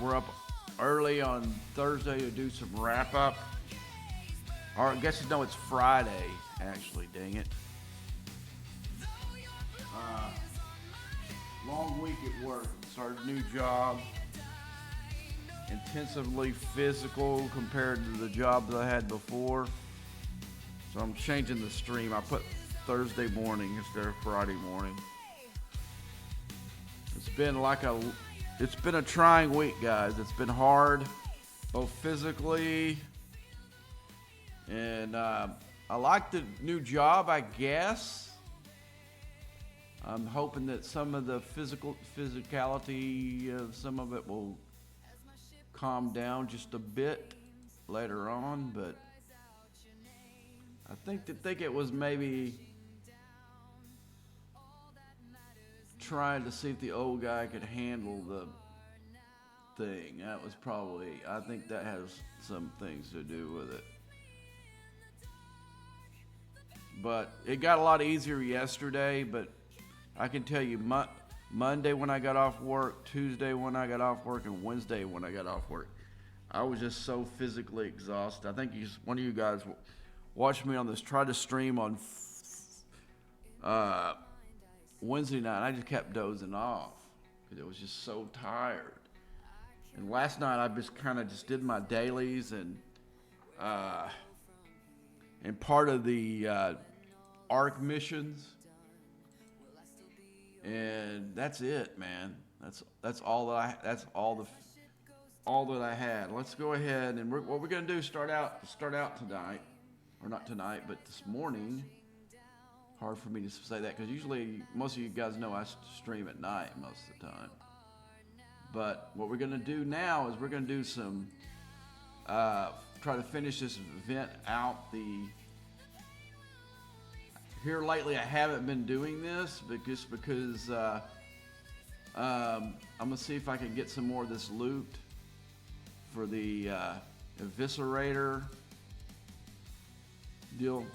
We're up early on Thursday to do some wrap up. Or I guess it's Friday, actually, dang it. Long week at work. Started a new job. Intensively physical compared to the job that I had before. So I'm changing the stream. I put Thursday morning instead of Friday morning. It's been a trying week, guys. It's been hard, both physically and I like the new job, I guess. I'm hoping that some of the physicality of some of it will calm down just a bit later on, but I think it was maybe trying to see if the old guy could handle the thing. That was probably, I think that has some things to do with it. But it got a lot easier yesterday, but I can tell you Monday when I got off work, Tuesday when I got off work, and Wednesday when I got off work, I was just so physically exhausted. I think one of you guys watched me on this, tried to stream on Wednesday night. I just kept dozing off because I was just so tired. And last night I just kind of just did my dailies and part of the ARC missions. And that's it, man. That's all that I had. Let's go ahead and what we're gonna do is start out tonight, or not tonight, but this morning. Hard for me to say that because usually most of you guys know I stream at night most of the time. But what we're gonna do now is we're gonna do some try to finish this event out. Here lately, I haven't been doing this because I'm gonna see if I can get some more of this loot for the eviscerator deal.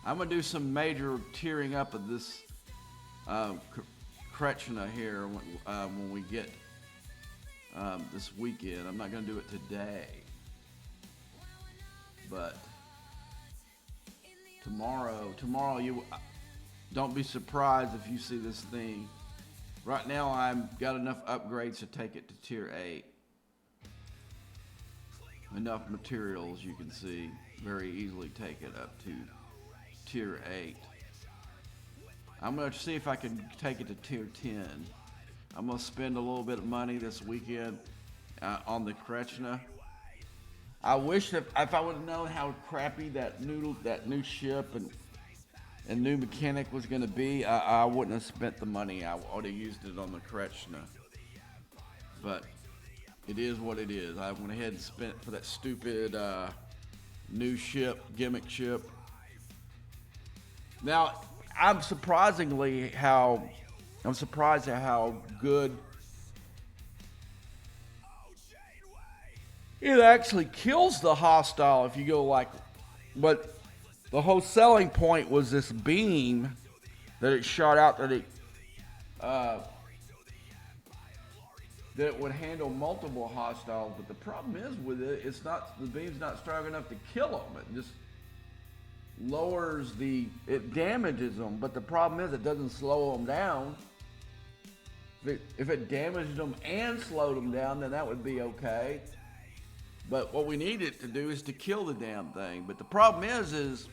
I'm gonna do some major tearing up of this Krechna here when we get this weekend. I'm not gonna do it today, but tomorrow you don't be surprised if you see this thing. Right now I've got enough upgrades to take it to tier 8. Enough materials, you can see, very easily take it up to tier 8. I'm going to see if I can take it to tier 10. I'm going to spend a little bit of money this weekend on the Krechna. I wish that if I would have known how crappy that new ship and new mechanic was going to be, I wouldn't have spent the money. I would have used it on the Krechna. But it is what it is. I went ahead and spent for that stupid new ship, gimmick ship. Now, I'm surprised at how good it actually kills the hostile if you go but the whole selling point was this beam that it shot out that it would handle multiple hostiles. But the problem is with it, the beam's not strong enough to kill them. It just it damages them. But the problem is it doesn't slow them down. If it damaged them and slowed them down, then that would be okay. But what we need it to do is to kill the damn thing. But the problem is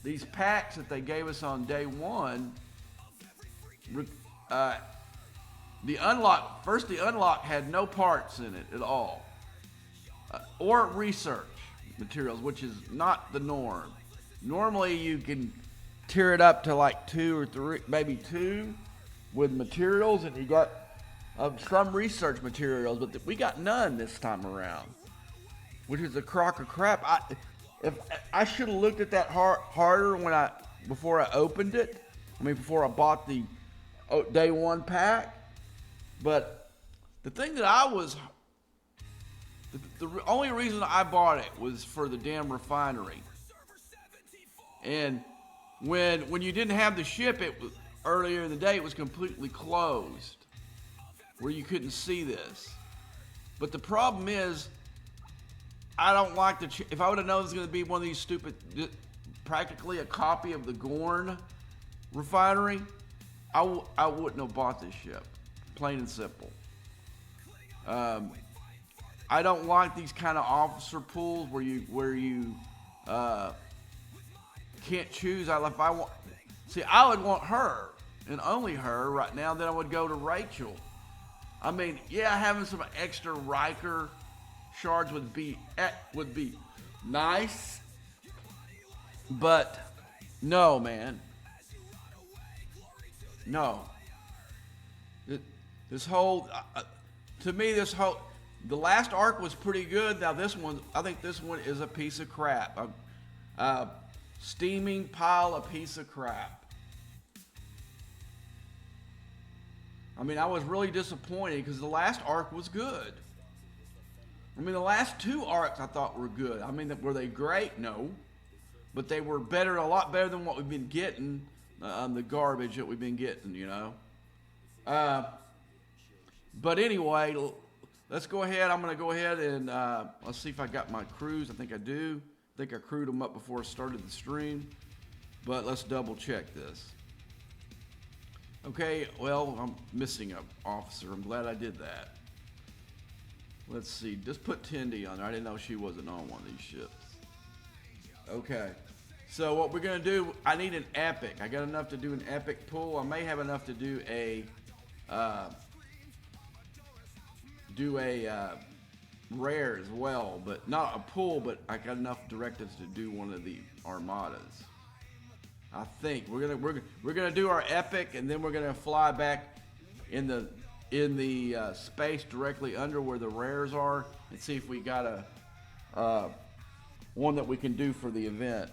these packs that they gave us on day one, the unlock had no parts in it at all, or research materials, which is not the norm. Normally you can tear it up to like 2 or 3, maybe 2 with materials, and you got some research materials, but we got none this time around, which is a crock of crap. I should have looked at that harder before I opened it. Before I bought the day one pack. But the thing that the only reason I bought it was for the damn refinery. And when you didn't have the ship, earlier in the day, it was completely closed. where you couldn't see this. But the problem is, I don't like the. If I would have known it was going to be one of these stupid, practically a copy of the Gorn refinery, I wouldn't have bought this ship. Plain and simple. I don't like these kind of officer pools where you can't choose. If I want, see, I would want her and only her right now. Then I would go to Rachel. I mean, yeah, having some extra Riker shards would be nice, but no, man, no. This whole, to me, the last arc was pretty good. Now this one, I think this one is a piece of crap. A steaming pile of piece of crap. I mean, I was really disappointed because the last arc was good. I mean, the last two arcs I thought were good. I mean, were they great? No. But they were better, a lot better than what we've been getting, the garbage that we've been getting, you know. But anyway, let's go ahead. I'm going to go ahead and let's see if I got my crews. I think I do. I think I crewed them up before I started the stream. But let's double check this. Okay, well, I'm missing an officer. I'm glad I did that. Let's see. Just put Tindy on there. I didn't know she wasn't on one of these ships. Okay. So what we're going to do, I need an epic. I got enough to do an epic pull. I may have enough to do a rare as well, but not a pull, but I got enough directives to do one of the armadas. I think we're gonna do our epic, and then we're gonna fly back in the space directly under where the rares are, and see if we got a one that we can do for the event.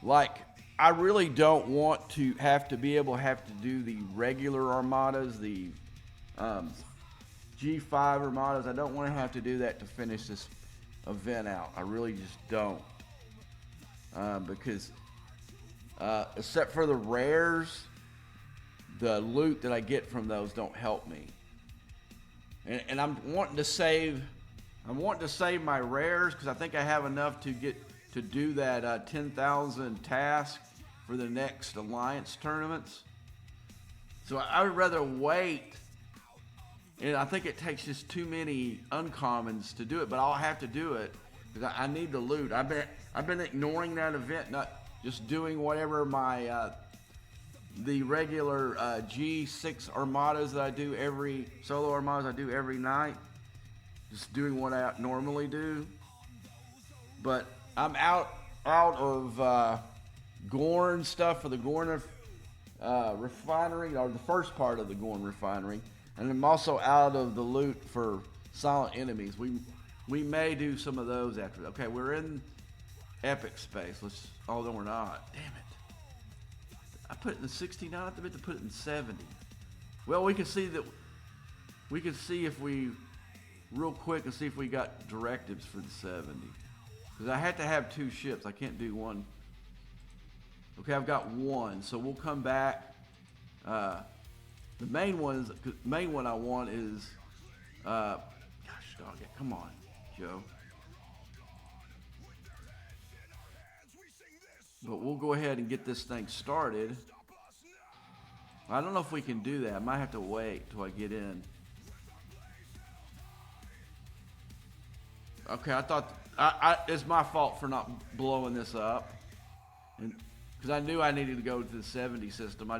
Like, I really don't want to have to do the regular armadas, the G5 armadas. I don't want to have to do that to finish this event out. I really just don't. Because except for the rares, the loot that I get from those don't help me. And I'm wanting to save my rares because I think I have enough to do that 10,000 task for the next Alliance tournaments. So I would rather wait, and I think it takes just too many uncommons to do it, but I'll have to do it because I need the loot. I've been ignoring that event, not just doing whatever my the regular G6 armadas that I do solo armadas I do every night, just doing what I normally do. But I'm out of Gorn stuff for the Gorn refinery, or the first part of the Gorn refinery, and I'm also out of the loot for silent enemies. We may do some of those after. Okay, we're in epic space. Oh no, we're not. Damn it! I put it in 69. I meant to put it in 70. Well, we can see that. We can see if we real quick and see if we got directives for the 70. Because I had to have two ships. I can't do one. Okay, I've got one. So we'll come back. The main one I want is, gosh dog it, come on, Joe. But we'll go ahead and get this thing started. I don't know if we can do that. I might have to wait till I get in. Okay, I thought it's my fault for not blowing this up, and because I knew I needed to go to the 70 system. I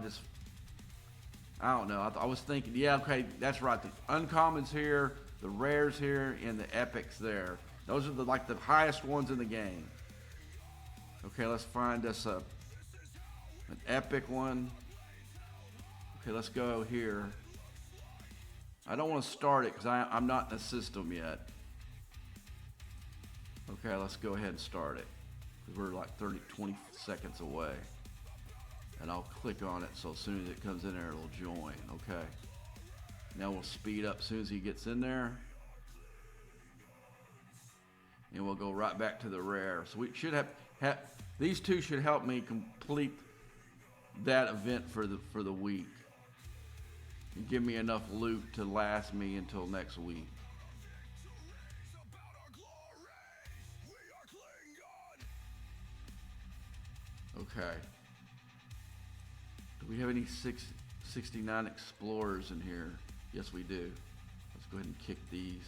don't know. I was thinking, yeah, okay, that's right. The uncommons here, the rares here, and the epics there. Those are the highest ones in the game. Okay, let's find us an epic one. Okay, let's go here. I don't want to start it because I'm not in the system yet. Okay, let's go ahead and start it. Because we're like 20 seconds away. And I'll click on it so as soon as it comes in there, it'll join. Okay. Now we'll speed up as soon as he gets in there. And we'll go right back to the rare. So we should have these two should help me complete that event for the week. give me enough loot to last me until next week. Okay. Do we have any 69 explorers in here? Yes, we do. Let's go ahead and kick these.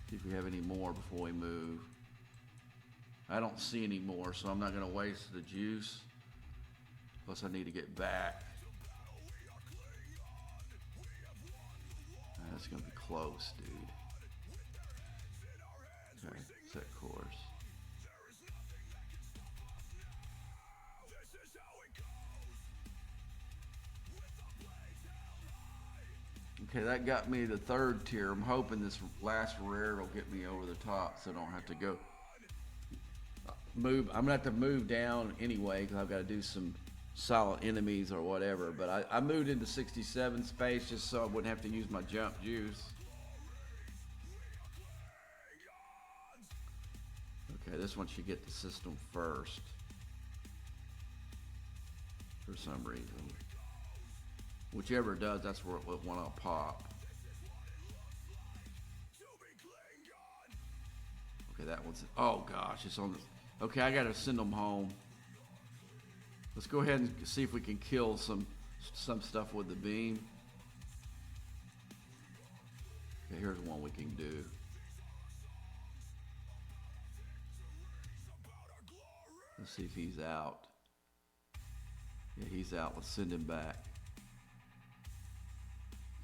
See if we have any more before we move. I don't see any more, so I'm not going to waste the juice. Plus, I need to get back. That's going to be close, dude. Okay, set course. Okay, that got me the third tier. I'm hoping this last rare will get me over the top so I don't have to go move. I'm going to have to move down anyway because I've got to do some solid enemies or whatever. But I moved into 67 space just so I wouldn't have to use my jump juice. Okay, this one should get the system first for some reason. Whichever it does, that's where one I'll pop. Okay, that one's... Oh, gosh, it's on the... Okay, I gotta send them home. Let's go ahead and see if we can kill some stuff with the beam. Okay, here's one we can do. Let's see if he's out. Yeah, he's out. Let's send him back.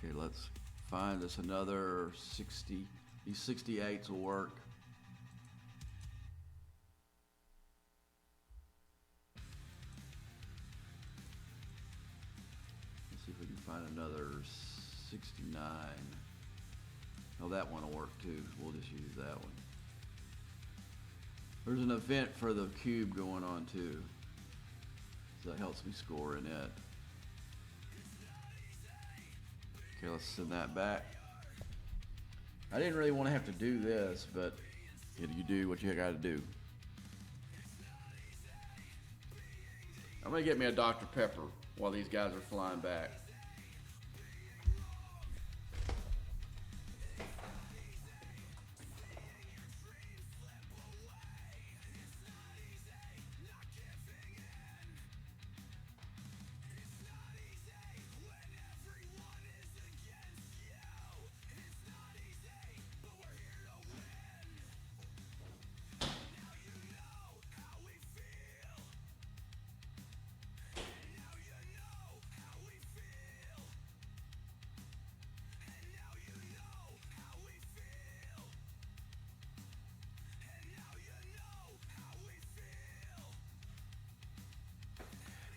Okay, let's find us another 60. These 68s will work. Let's see if we can find another 69. Oh, that one will work too. We'll just use that one. There's an event for the cube going on too. So that helps me score in it. Okay, let's send that back. I didn't really want to have to do this, but you do what you gotta do. I'm gonna get me a Dr. Pepper while these guys are flying back.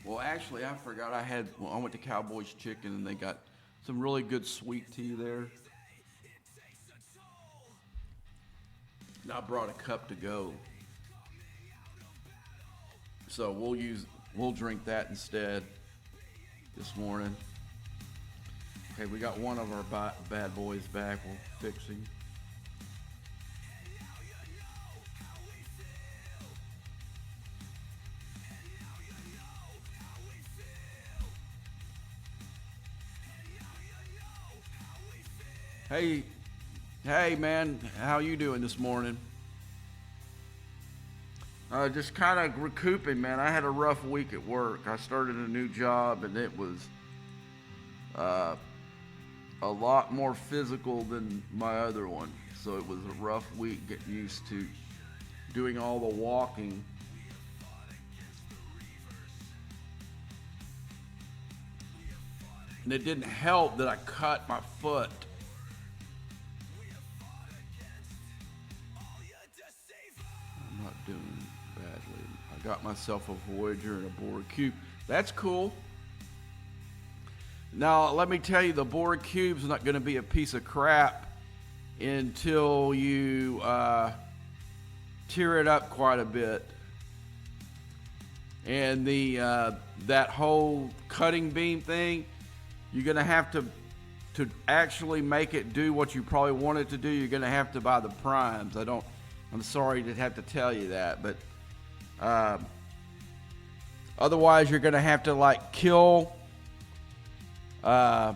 Well, actually, I forgot I went to Cowboys Chicken and they got some really good sweet tea there. And I brought a cup to go. So we'll drink that instead this morning. Okay, we got one of our bad boys back. We'll fix him. Hey man, how you doing this morning? Just kind of recouping, man. I had a rough week at work. I started a new job and it was a lot more physical than my other one. So it was a rough week getting used to doing all the walking. And it didn't help that I cut my foot. I'm not doing badly. I got myself a Voyager and a Borg Cube. That's cool. Now, let me tell you, the Borg Cube's not going to be a piece of crap until you tear it up quite a bit. And that whole cutting beam thing, you're going to have to actually make it do what you probably want it to do. You're going to have to buy the primes. I'm sorry to have to tell you that, but otherwise you're going to have to like kill Uh,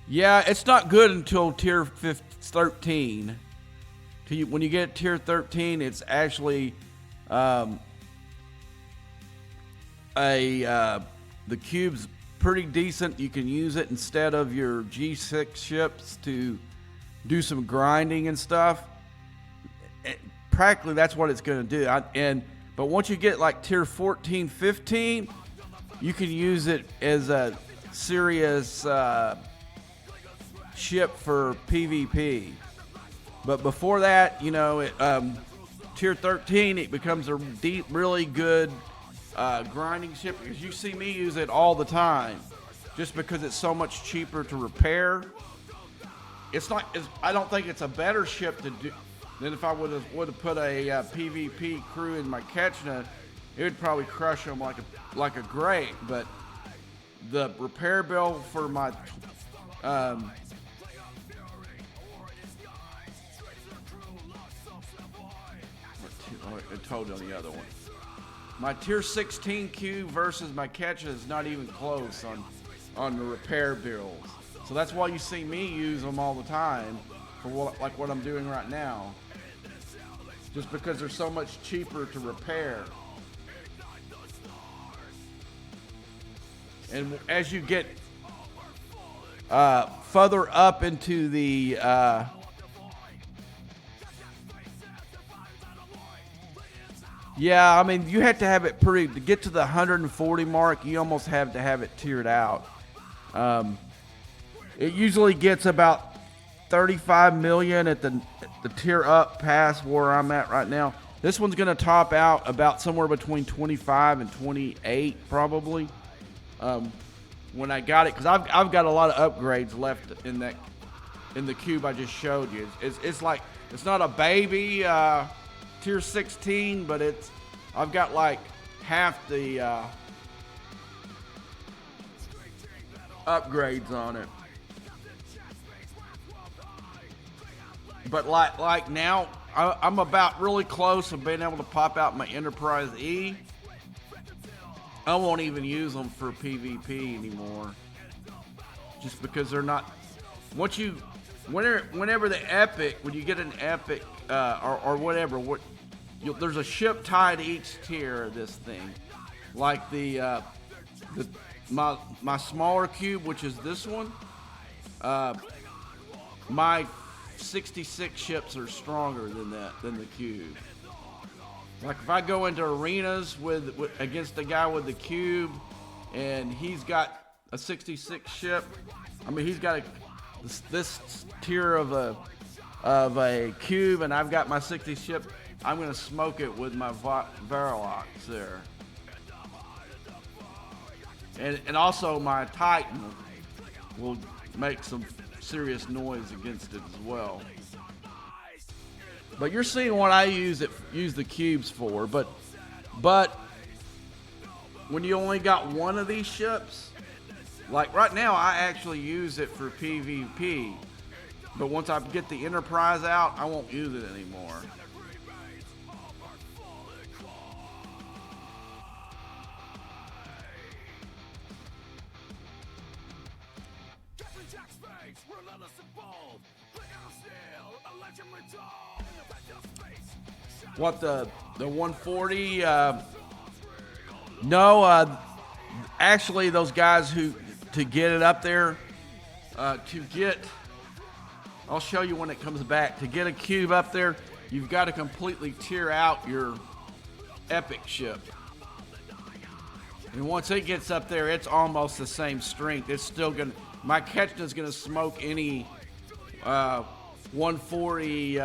yeah, it's not good until tier 13. When you get tier 13, it's actually the cube's pretty decent. You can use it instead of your G6 ships to do some grinding and stuff. Practically, that's what it's going to do. But once you get like tier 14, 15, you can use it as a serious ship for PvP. But before that, tier 13, it becomes a really good grinding ship, because you see me use it all the time, just because it's so much cheaper to repair. I don't think it's a better ship to do than if I would have put a PvP crew in my Ketchna. It would probably crush them like a grape. But the repair bill for my I told you on the other one. My tier 16 cube versus my Ketchna is not even close on the repair bills. So that's why you see me use them all the time for what I'm doing right now. Just because they're so much cheaper to repair. And as you get further up into the yeah, I mean, you have to have it to get to the 140 mark, you almost have to have it tiered out. It usually gets about 35 million at the tier up past where I'm at right now. This one's going to top out about somewhere between 25 and 28 probably. When I got it, because I've got a lot of upgrades left in the cube I just showed you. It's like, it's not a baby tier 16, but I've got like half the upgrades on it. But like now, I'm about really close of being able to pop out my Enterprise E. I won't even use them for PvP anymore, just because they're not. Whenever the epic, when you get an epic or whatever, there's a ship tied to each tier of this thing, like my smaller cube, which is this one. My 66 ships are stronger than the cube. Like if I go into arenas against a guy with the cube, and he's got a 66 ship, I mean he's got this tier of a cube, and I've got my 60 ship, I'm gonna smoke it with my Varlox there, and also my Titan will make some serious noise against it as well. But you're seeing what I use the cubes for. But when you only got one of these ships, like right now, I actually use it for PvP. But once I get the Enterprise out, I won't use it anymore. What, the 140? No, actually those guys to get it up there, I'll show you when it comes back. To get a cube up there, you've got to completely tear out your epic ship. And once it gets up there, it's almost the same strength. It's still gonna, my Ketchna's gonna smoke any 140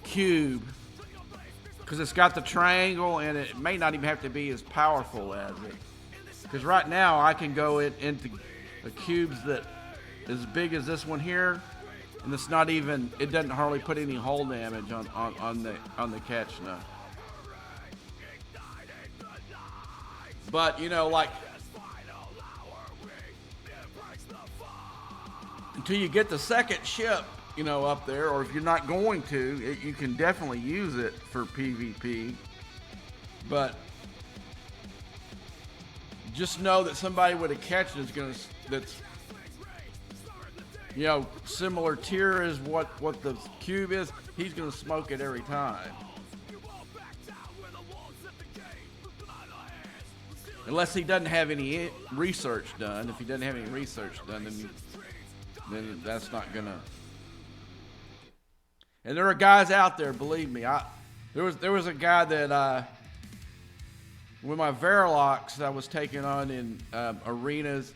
cube, because it's got the triangle, and it may not even have to be as powerful as it. Because right now I can go into the cubes that as big as this one here, and it's not even, it doesn't hardly put any hull damage on the Ketchna. But you know, like, until you get the second ship, you know, up there, or if you're not going to, you can definitely use it for PvP. But just know that somebody with a catch that's similar tier as what the cube is. He's gonna smoke it every time. Unless he doesn't have any research done. If he doesn't have any research done, then that's not gonna. And there are guys out there, believe me. There was a guy that with my Verilocks I was taking on in arenas.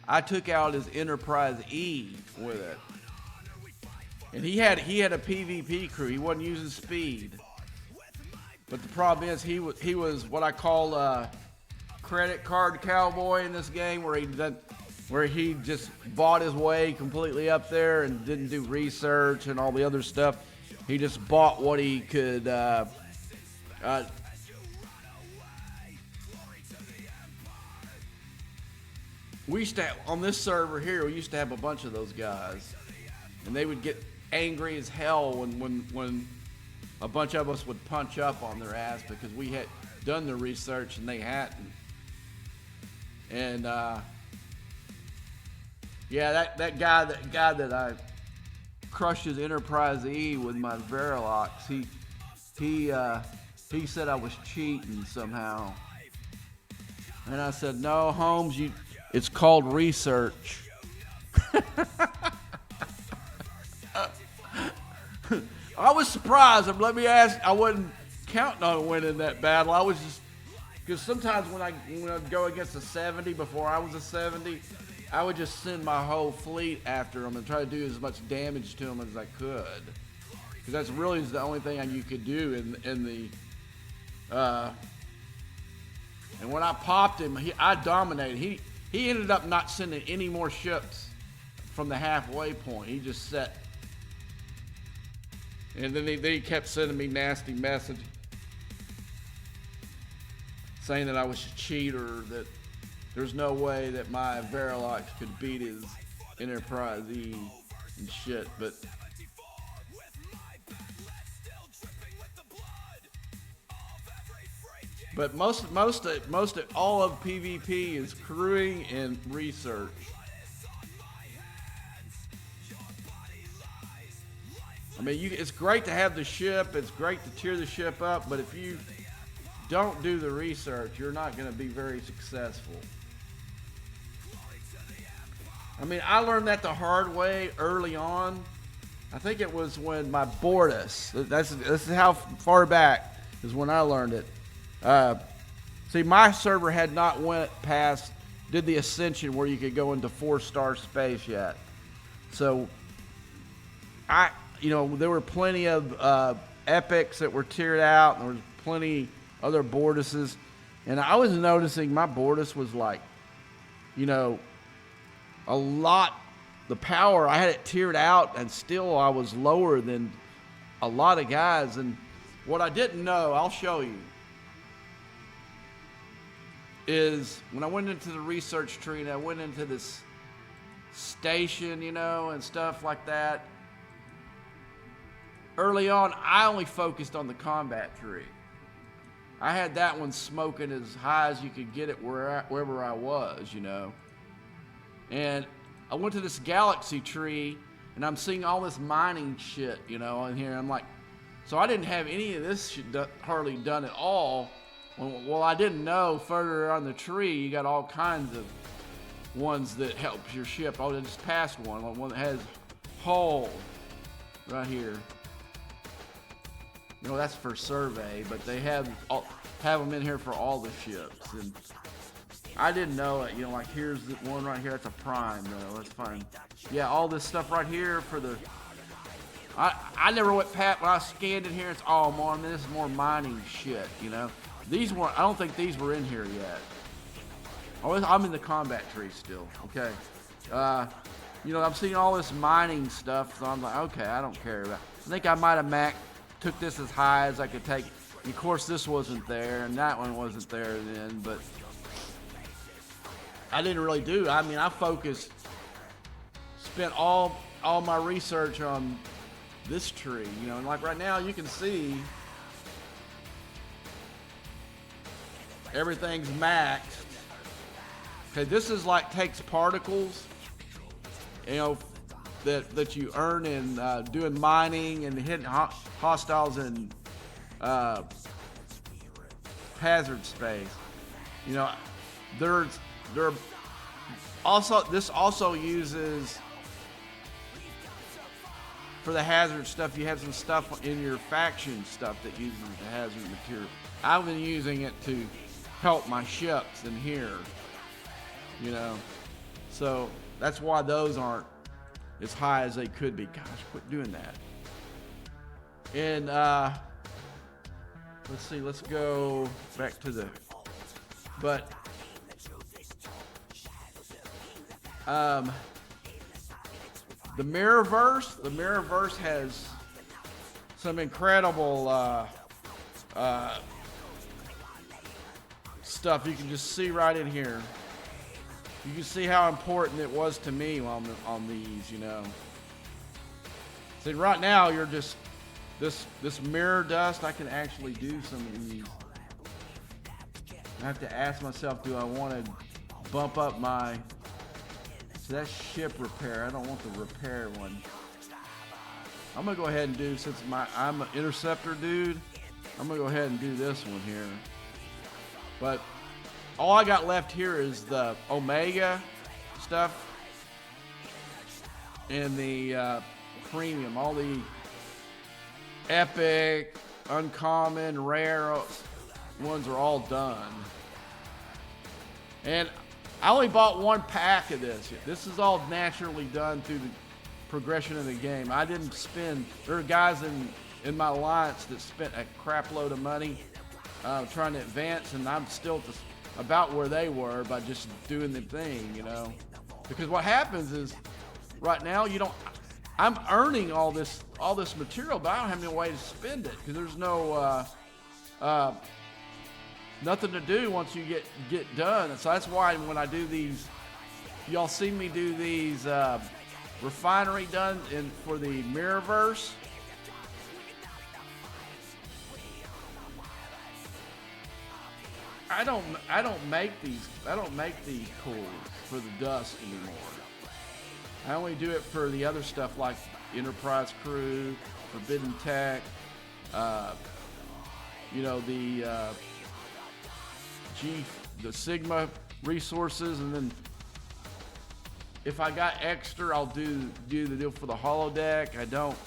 I took out his Enterprise E with it, and he had a PvP crew. He wasn't using speed, but the problem is he was what I call credit card cowboy in this game, where he just bought his way completely up there and didn't do research and all the other stuff. He just bought what he could. We used to have, on this server here, we used to have a bunch of those guys, and they would get angry as hell when a bunch of us would punch up on their ass because we had done the research and they hadn't. And yeah, that guy that I crushed his Enterprise E with my Verilocks, he said I was cheating somehow, and I said, no, Holmes, it's called research. I was surprised. Let me ask. I wasn't counting on winning that battle. I was just because sometimes when I'd go against a 70 before I was a 70, I would just send my whole fleet after them and try to do as much damage to them as I could. Because that's really the only thing you could do in the. And when I popped him, I dominated. He ended up not sending any more ships from the halfway point. He just set. And then he kept sending me nasty messages saying that I was a cheater, that there's no way that my Verilocks could beat his Enterprise E and shit. But most of all of PvP is crewing and research. I mean, it's great to have the ship. It's great to tear the ship up. But if you don't do the research, you're not going to be very successful. I mean, I learned that the hard way early on. I think it was when my Bortus. This is how far back is when I learned it. See, my server had not did the ascension where you could go into 4-star space yet. So, there were plenty of epics that were tiered out, and there was plenty other Bortuses. And I was noticing my Bortus was like, a lot, the power, I had it tiered out, and still I was lower than a lot of guys. And what I didn't know, I'll show you, is when I went into the research tree and I went into this station, and stuff like that, early on, I only focused on the combat tree. I had that one smoking as high as you could get it wherever I was, And I went to this galaxy tree, and I'm seeing all this mining shit, in here. I'm like, so I didn't have any of this shit hardly done at all. Well, I didn't know further on the tree, you got all kinds of ones that help your ship. Oh, I just passed one that has hull right here. That's for survey, but they have them in here for all the ships. And I didn't know it. Like here's the one right here. That's a prime, though. That's fine. Yeah, all this stuff right here for the. I never went past when I scanned in here. It's all more. This is more mining shit. These weren't. I don't think these were in here yet. I'm in the combat tree still. Okay. I'm seeing all this mining stuff, so I'm like, okay, I don't care about. I think I might have took this as high as I could take it. And of course, this wasn't there, and that one wasn't there then, but I didn't really do. I mean, I spent all my research on this tree, and like right now you can see everything's maxed. Okay, this is like takes particles, you know, that you earn in doing mining and hitting hostiles in hazard space. You know, there also, this also uses, for the hazard stuff, you have some stuff in your faction stuff that uses the hazard material. I've been using it to help my ships in here, you know. So that's why those aren't as high as they could be. Gosh, quit doing that. And let's see, let's go back to the, but the Mirrorverse has some incredible stuff. You can just see right in here. You can see how important it was to me on these, you know. See, right now you're just this mirror dust. I can actually do some of these. I have to ask myself, do I want to bump up my? So that's ship repair. I don't want the repair one. I'm gonna go ahead and do, since I'm an interceptor dude, I'm gonna go ahead and do this one here. But all I got left here is the Omega stuff and the premium. All the epic, uncommon, rare ones are all done. And I only bought one pack of this. This is all naturally done through the progression of the game. I didn't spend, there are guys in my alliance that spent a crap load of money trying to advance, and I'm still about where they were by just doing the thing, you know. Because what happens is, right now, I'm earning all this material, but I don't have any way to spend it, because there's no, nothing to do once you get done. And so that's why when I do these, y'all see me do these refinery done for the Mirrorverse. I don't make these pools for the dust anymore. I only do it for the other stuff like Enterprise Crew, Forbidden Tech, you know, the Sigma resources, and then if I got extra, I'll do the deal for the holodeck. I don't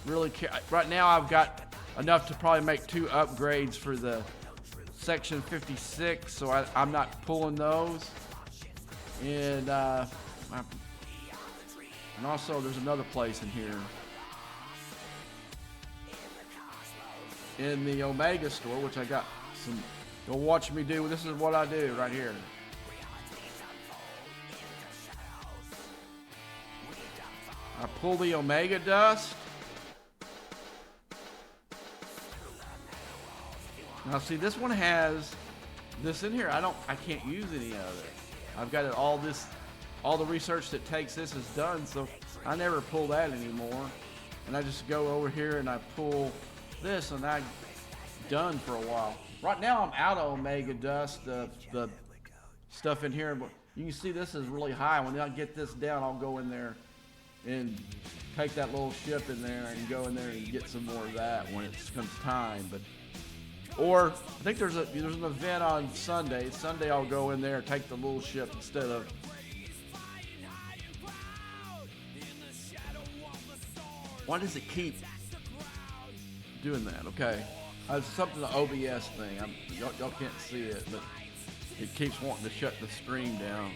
really care. Right now, I've got enough to probably make 2 upgrades for the Section 56, so I'm not pulling those. And also, there's another place in here. In the Omega store, which I got some. You'll watch me do. This is what I do right here. I pull the Omega dust. Now see, this one has this in here. I can't use any of it. I've got it all the research that takes this is done, so I never pull that anymore. And I just go over here and I pull this, and I'm done for a while. Right now I'm out of Omega dust, the stuff in here, but you can see this is really high. When I get this down, I'll go in there and take that little ship in there and go in there and get some more of that when it comes time. Or I think there's an event on Sunday. Sunday I'll go in there and take the little ship instead of. Why does it keep doing that? Okay. It's something, the OBS thing. Y'all can't see it, but it keeps wanting to shut the stream down.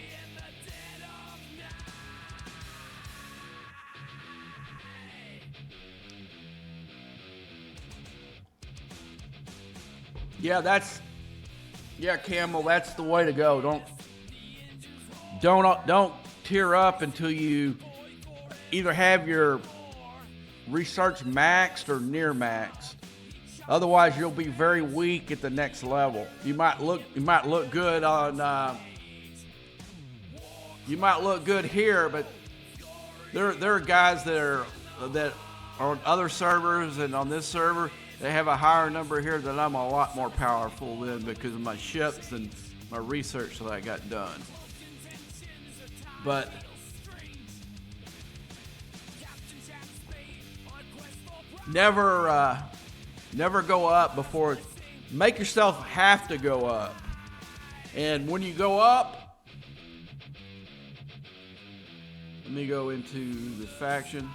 Yeah, Camel, that's the way to go. Don't tear up until you either have your research maxed or near maxed. Otherwise, you'll be very weak at the next level. You might look good on. You might look good here, but there are guys that are on other servers and on this server. They have a higher number here that I'm a lot more powerful than because of my ships and my research that I got done. But never go up before. Make yourself have to go up. And when you go up, let me go into the faction.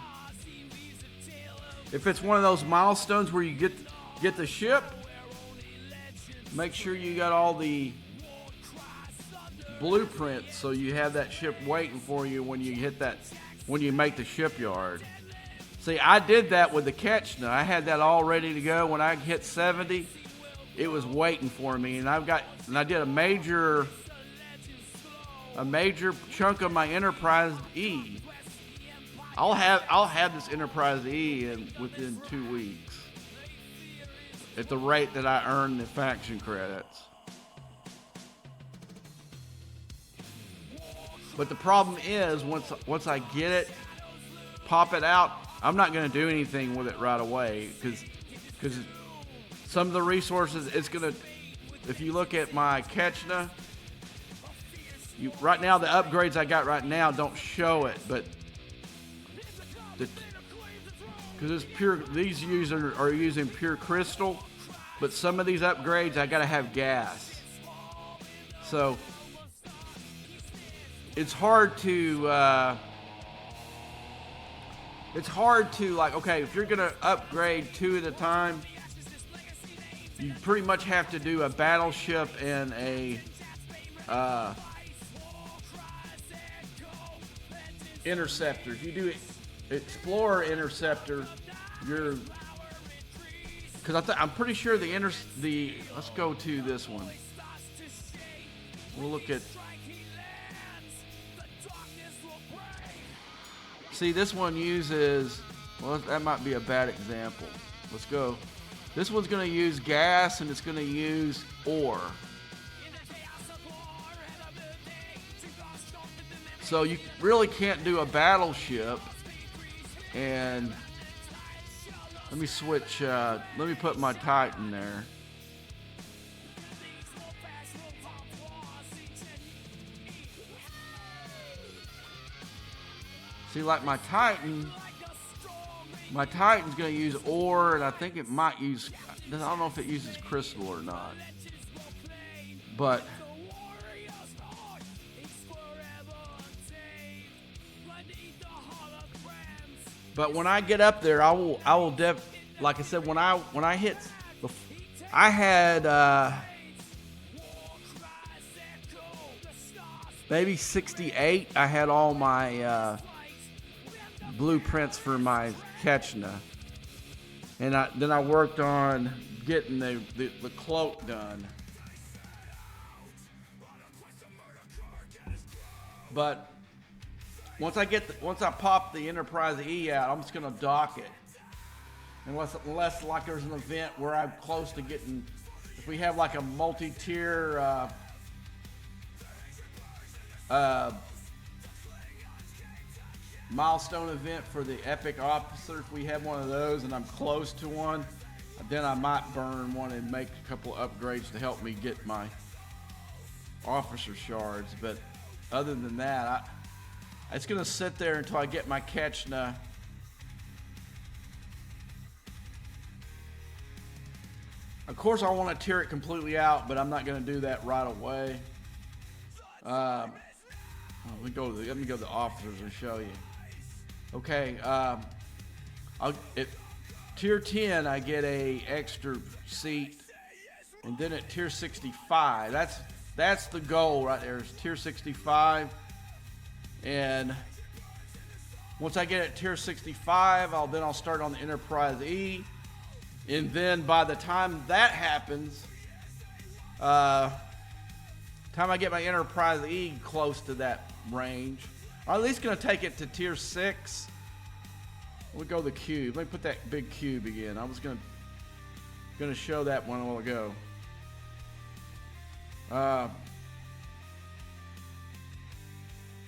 If it's one of those milestones where you get the ship, make sure you got all the blueprints so you have that ship waiting for you when you make the shipyard. See, I did that with the Ketchna. I had that all ready to go. When I hit 70, it was waiting for me, and I did a major chunk of my Enterprise E. I'll have this Enterprise E within 2 weeks at the rate that I earn the faction credits. But the problem is once I get it, pop it out, I'm not going to do anything with it right away because some of the resources if you look at my Ketchna, right now the upgrades I got right now don't show it, but because it's pure, these users are using pure crystal, but some of these upgrades I gotta have gas, so it's hard to like, okay, if you're gonna upgrade 2 at a time, you pretty much have to do a battleship and a interceptor. If you do Explorer Interceptor, because I'm pretty sure let's go to this one. We'll look at. See, this one uses. Well, that might be a bad example. Let's go. This one's going to use gas and it's going to use ore. So you really can't do a battleship. And let me switch, let me put my Titan there. See, like my Titan's going to use ore, and I think it might use, I don't know if it uses crystal or not. But when I get up there, I will like I said, when I hit, I had maybe 68. I had all my blueprints for my Ketchna, and then I worked on getting the cloak done. But once I pop the Enterprise E out, I'm just gonna dock it, unless like there's an event where I'm close to getting. If we have like a multi-tier milestone event for the epic officer, if we have one of those and I'm close to one, then I might burn one and make a couple upgrades to help me get my officer shards. But other than that, it's gonna sit there until I get my Ketchna. Of course I want to tear it completely out, but I'm not gonna do that right away. Let me go to the officers and show you. Okay, tier 10 I get a extra seat, and then at tier 65, that's the goal right there, is tier 65. And once I get at tier 65, I'll start on the Enterprise E, and then by the time that happens, time I get my Enterprise E close to that range, I'm at least going to take it to tier 6. We'll go the cube. Let me put that big cube again. I was going to show that one a while ago.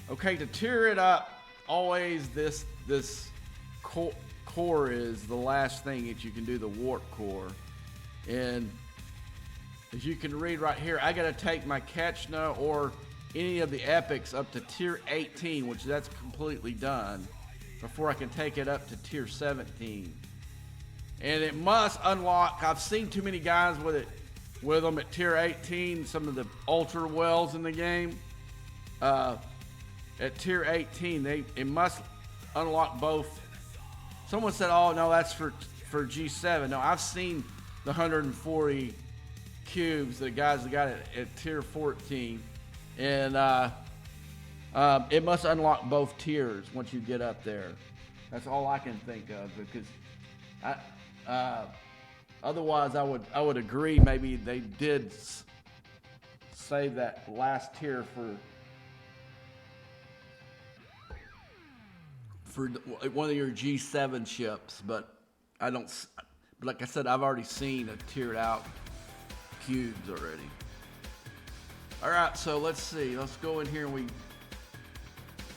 Okay, to tier it up, always this core is the last thing that you can do, the warp core. And as you can read right here, I got to take my Ketchna, or any of the epics up to tier 18, which that's completely done, before I can take it up to tier 17. And it must unlock. I've seen too many guys with them at tier 18. Some of the ultra wells in the game. At tier 18, it must unlock both. Someone said, "Oh no, that's for G7." No, I've seen the 140 cubes. The guys that got it at tier 14, and it must unlock both tiers once you get up there. That's all I can think of, because otherwise I would agree. Maybe they did save that last tier for one of your G7 ships, but I don't. But like I said, I've already seen a tiered out cubes already. All right, so let's see. Let's go in here, and we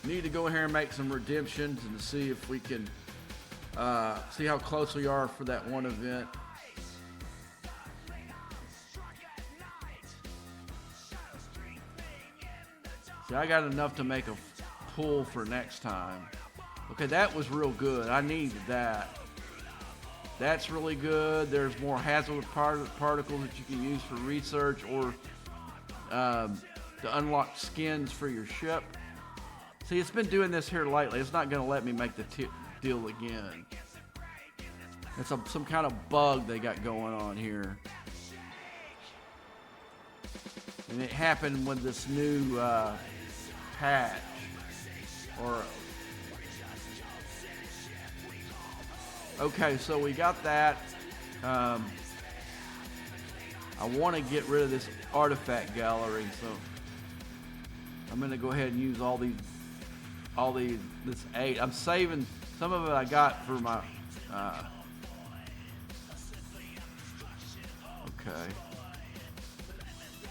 need to go in here and make some redemptions and see if we can see how close we are for that one event. See, I got enough to make a pull for next time. Okay, that was real good. I needed that. That's really good. There's more hazardous particles that you can use for research, or to unlock skins for your ship. See, it's been doing this here lately. It's not going to let me make the deal again. It's some kind of bug they got going on here. And it happened with this new patch. Okay, so we got that. I want to get rid of this artifact gallery, so I'm going to go ahead and use this 8. I'm saving some of it I got for my okay.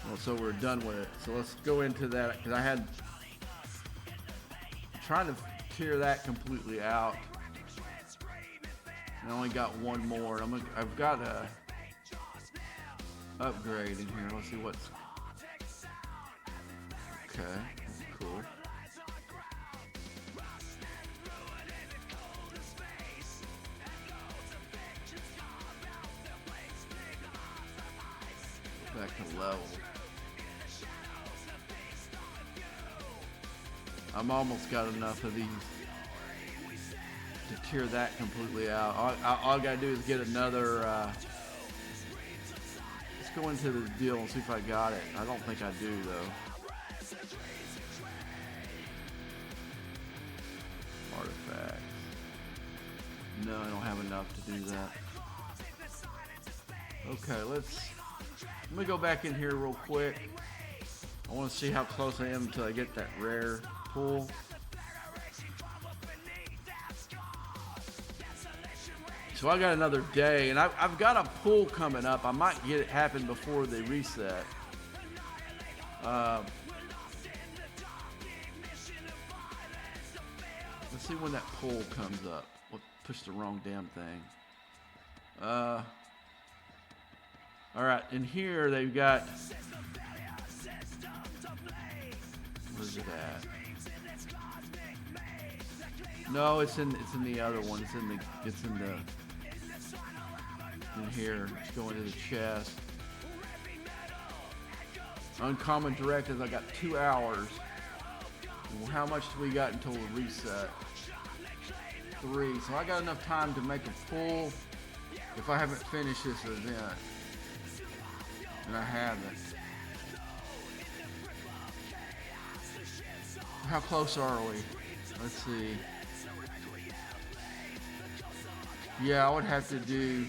Well, so we're done with it. So let's go into that, because I'm trying to clear that completely out. I only got one more. I've got a upgrade in here. Let's see what's okay. Cool. Back to level. I'm almost got enough of these to tear that completely out. All I gotta do is get another. Let's go into the deal and see if I got it. I don't think I do though. Artifacts. No, I don't have enough to do that. Okay, let me go back in here real quick. I want to see how close I am until I get that rare pull. So I got another day, and I've got a pull coming up. I might get it happen before they reset. Let's see when that pull comes up. We'll push the wrong damn thing. All right, in here they've got. Where's it at? No, it's in the other one. It's in here. Let's go into the chest. Uncommon directives. I got 2 hours. Well, how much do we got until we reset? 3. So I got enough time to make a pull if I haven't finished this event. And I haven't. How close are we? Let's see. Yeah, I would have to do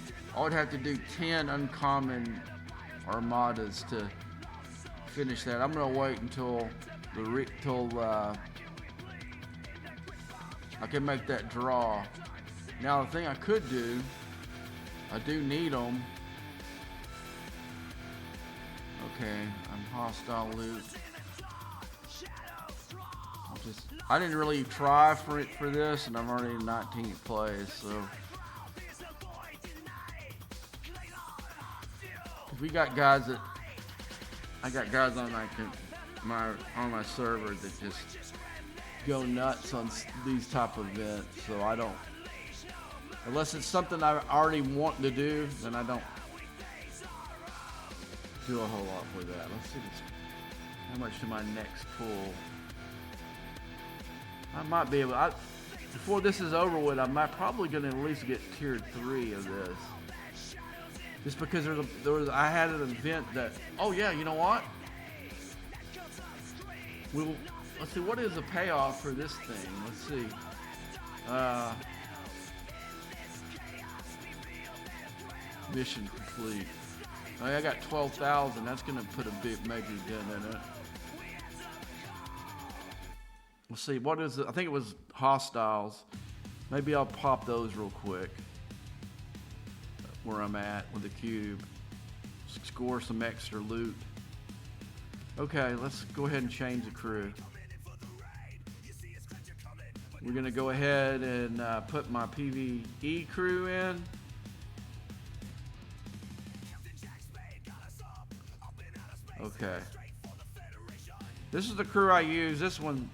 10 uncommon armadas to finish that. I'm gonna wait until I can make that draw. Now the thing I could do, I do need them. Okay, I'm hostile loot. I didn't really try for this, and I'm already in 19th place, so. We got guys I got guys on I can my server that just go nuts on these type of events. So I don't, unless it's something I already want to do, then I don't do a whole lot with that. Let's see how much to my next pull. I might be able. Before this is over with, I'm probably going to at least get tier 3 of this. Just because I had an event that. Oh yeah, you know what? Let's see, what is the payoff for this thing? Let's see. Mission complete. Oh, I got 12,000. That's gonna put a big major dent in it. Let's see, what is it? I think it was hostiles. Maybe I'll pop those real quick. Where I'm at with the cube. Score some extra loot. Okay, let's go ahead and change the crew. We're gonna go ahead and put my PvE crew in. Okay. This is the crew I use. This one,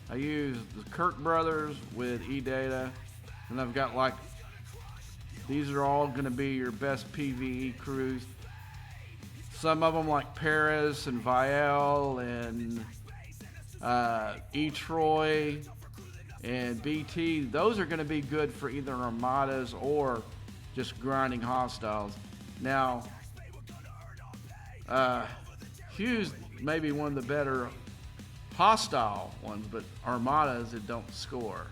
I use the Kirk brothers with E-Data, and I've got like, these are all gonna be your best PvE crews. Some of them like Paris and Vial and E-Troy and BT, those are going to be good for either armadas or just grinding hostiles. Now, Hughes may be one of the better hostile ones, but armadas, it don't score.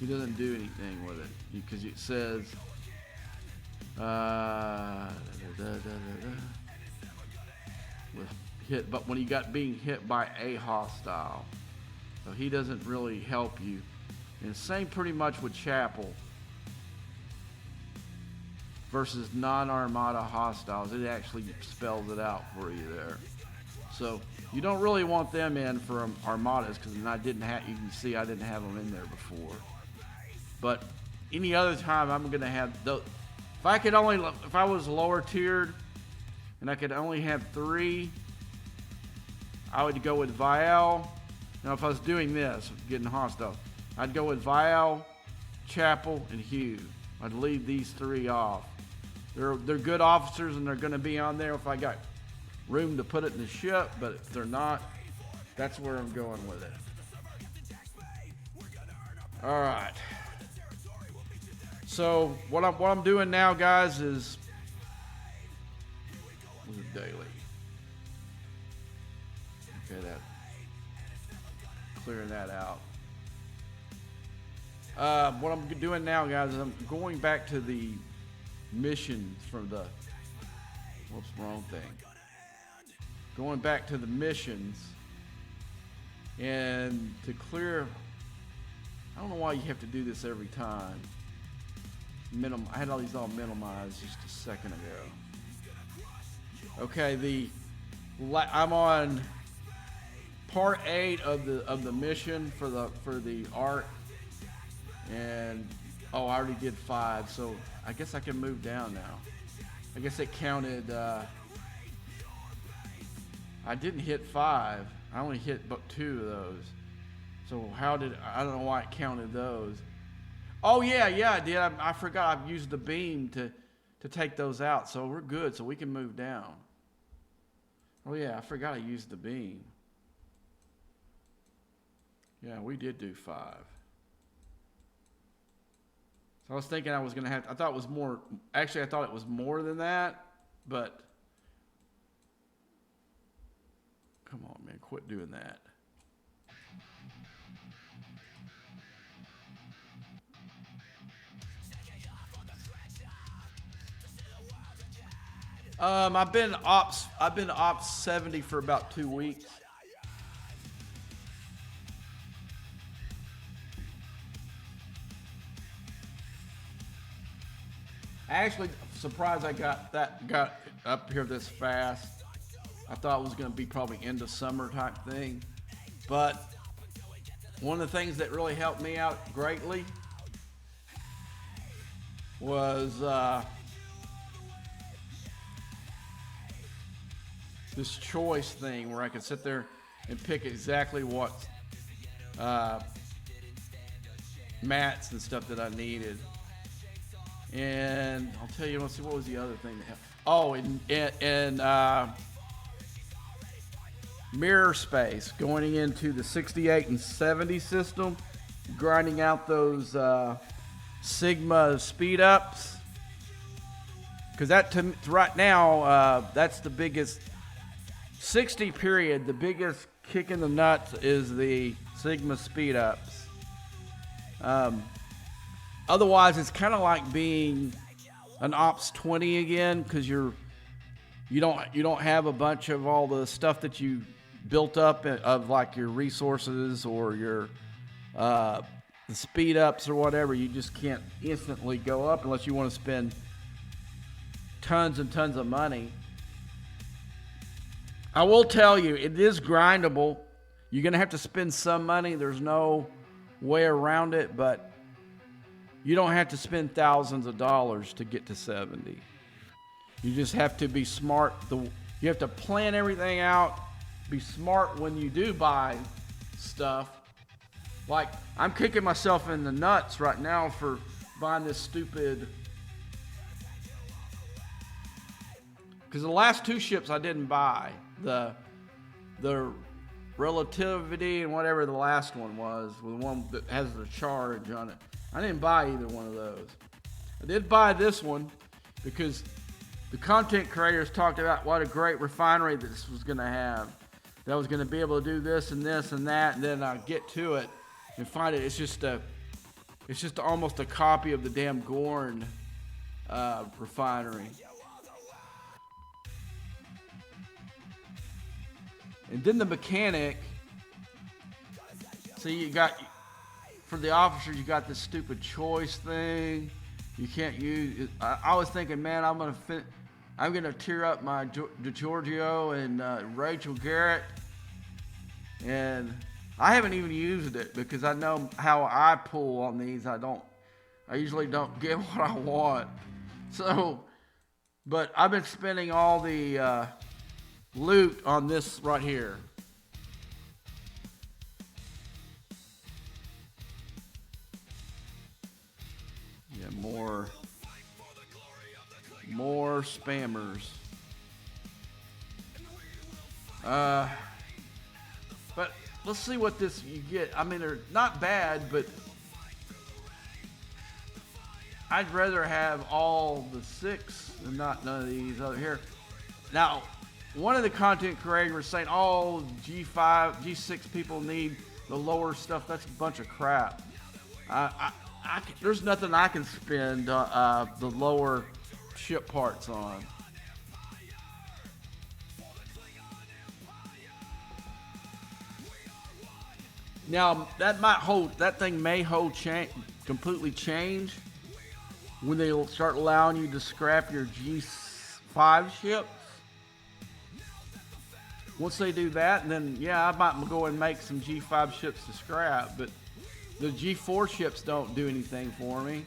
He doesn't do anything with it because it says hit, but when you got being hit by a hostile, so he doesn't really help you. And same pretty much with Chapel versus non-armada hostiles. It actually spells it out for you there. So you don't really want them in for armadas because I didn't have. You can see I didn't have them in there before. But any other time, I'm gonna have those. If I was lower tiered and I could only have 3, I would go with Vial. Now, if I was doing this, getting hostile, I'd go with Vial, Chapel, and Hugh. I'd leave these 3 off. They're good officers, and they're going to be on there if I got room to put it in the ship. But if they're not, that's where I'm going with it. All right. So what I'm doing now, guys, is daily. Okay, that clearing that out. What I'm doing now, guys, is I'm going back to the missions from the what's the wrong thing? Going back to the missions and to clear. I don't know why you have to do this every time. I had all these all minimized just a second ago. Okay, I'm on part 8 of the mission for the art, and I already did 5, so I guess I can move down now. I guess it counted. I didn't hit 5. I only hit but 2 of those. So I don't know why it counted those. Oh yeah, I did. I forgot I've used the beam to take those out, so we're good. So we can move down. Oh yeah, I forgot I used the beam. Yeah, we did do 5. So I was thinking I was gonna have. I thought it was more. Actually, I thought it was more than that, but come on, man, quit doing that. I've been ops 70 for about 2 weeks. Actually, surprised I got up here this fast. I thought it was going to be probably end of summer type thing, but one of the things that really helped me out greatly was this choice thing where I could sit there and pick exactly what mats and stuff that I needed. And I'll tell you, let's see, what was the other thing? Oh, and mirror space going into the 68 and 70 system, grinding out those Sigma speed ups. Because that, to right now, that's the biggest 60 period. The biggest kick in the nuts is the Sigma speed ups. Otherwise, it's kind of like being an Ops 20 again, because you don't have a bunch of all the stuff that you built up of like your resources or your the speed ups or whatever. You just can't instantly go up unless you want to spend tons and tons of money. I will tell you, it is grindable. You're going to have to spend some money. There's no way around it, but you don't have to spend thousands of dollars to get to 70. You just have to be smart. You have to plan everything out, be smart when you do buy stuff. Like, I'm kicking myself in the nuts right now for buying this stupid... Because the last two ships I didn't buy. The Relativity and whatever the last one was, the one that has the charge on it. I didn't buy either one of those. I did buy this one because the content creators talked about what a great refinery this was going to have. That was going to be able to do this and this and that, and then I get to it and find it. It's just almost a copy of the damn Gorn refinery. And then the mechanic. See, you got, for the officers, you got this stupid choice thing. You can't use. I was thinking, man, I'm gonna tear up my DeGiorgio and Rachel Garrett, and I haven't even used it because I know how I pull on these. I usually don't get what I want. So, but I've been spending all the loot on this right here. Yeah, more spammers. But let's see what this you get. I mean, they're not bad, but I'd rather have all the 6 and not none of these over here. Now, one of the content creators was saying, "Oh, G5, G6 people need the lower stuff." That's a bunch of crap. There's nothing I can spend the lower ship parts on. Now that thing may completely change when they start allowing you to scrap your G5 ships. Once they do that, then yeah, I might go and make some G5 ships to scrap, but the G4 ships don't do anything for me.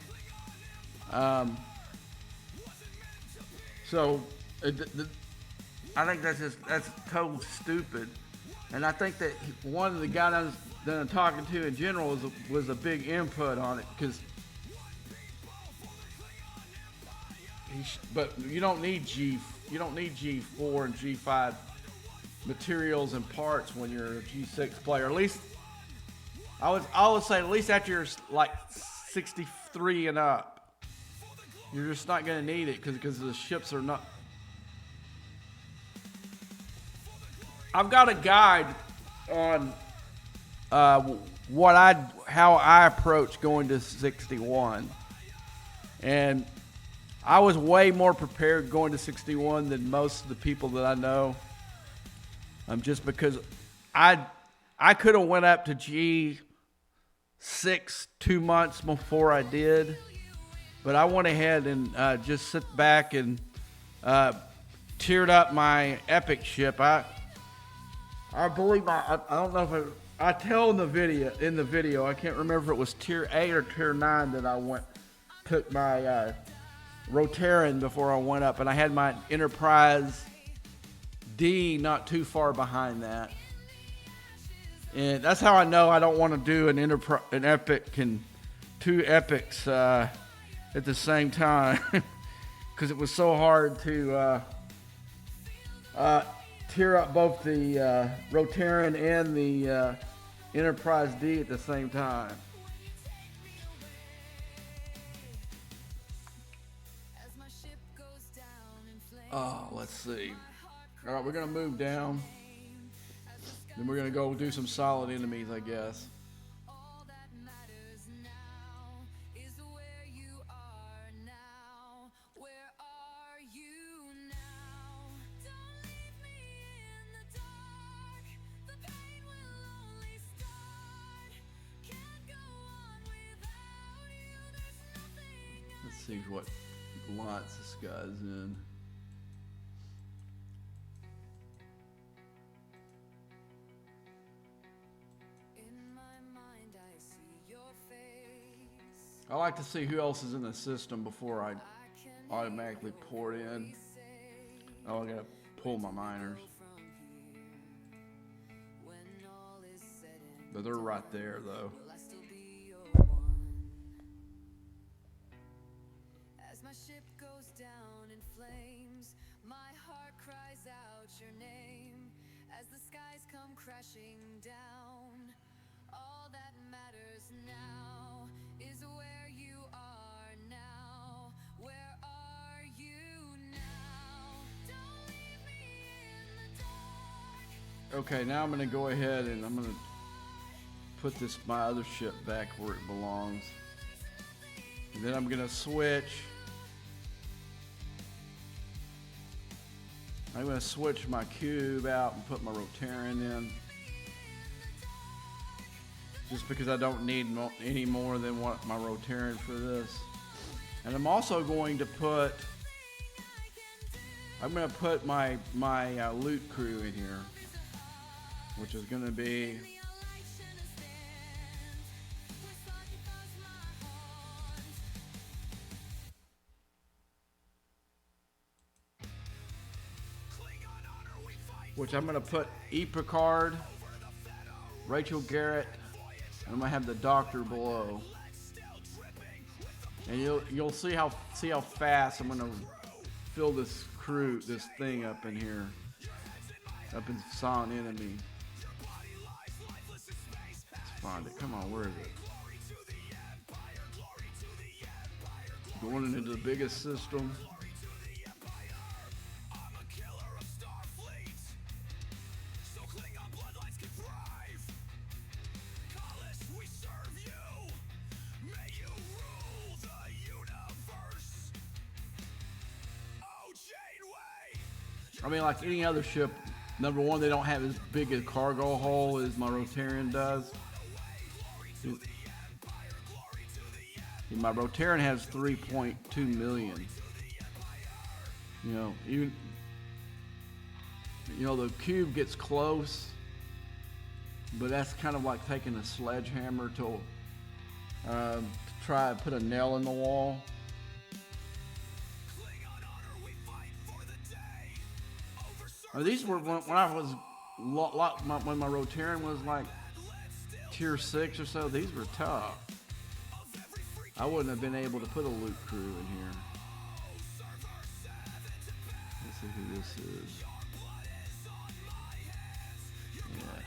So I think that's total stupid, and I think that one of the guys that I'm talking to in general was a big input on it, because but you don't need G4 and G5 materials and parts when you're a G6 player. At least I would say at least after you're like 63 and up, you're just not going to need it because the ships are not. I've got a guide on how I approach going to 61, and I was way more prepared going to 61 than most of the people that I know. Just because I could have went up to G6 2 months before I did, but I went ahead and just sit back and tiered up my epic ship. I believe I don't know if I tell in the video I can't remember if it was tier 8 or tier 9 that I took my Rotaran before I went up, and I had my Enterprise D not too far behind that. And that's how I know I don't want to do an epic and two epics at the same time. Because it was so hard to tear up both the Rotaran and the Enterprise D at the same time. Oh, let's see. All right, we're going to move down. Then we're going to go do some solid enemies, I guess. Let's see what alliance this guy's in. I like to see who else is in the system before I automatically pour it in. Oh, I gotta pull my miners. But they're right there, though. As my ship goes down in flames, my heart cries out your name. As the skies come crashing down, all that matters now is where you are now. Where are you now? Don't leave me in the dark. Okay, now I'm gonna go ahead and I'm gonna put my other ship back where it belongs. And then I'm gonna switch. I'm gonna switch my cube out and put my Rotaran in. Just because I don't need any more than what my Rotaran for this. And I'm also going to put my loot crew in here, which is going to be I'm going to put E. Picard, Rachel Garrett, and I'm going to have the Doctor below. And you'll see how fast I'm going to fill this thing up in here, up in Silent Enemy. Let's find it. Come on, where is it? Going into the biggest system. I mean, like any other ship, number one, they don't have as big a cargo hold as my Rotaran does. My Rotaran has 3.2 million. You know, the cube gets close, but that's kind of like taking a sledgehammer to try to put a nail in the wall. These were when I was when my Rotaran was like tier 6 or so. These were tough. I wouldn't have been able to put a loot crew in here. Let's see who this is. Yeah,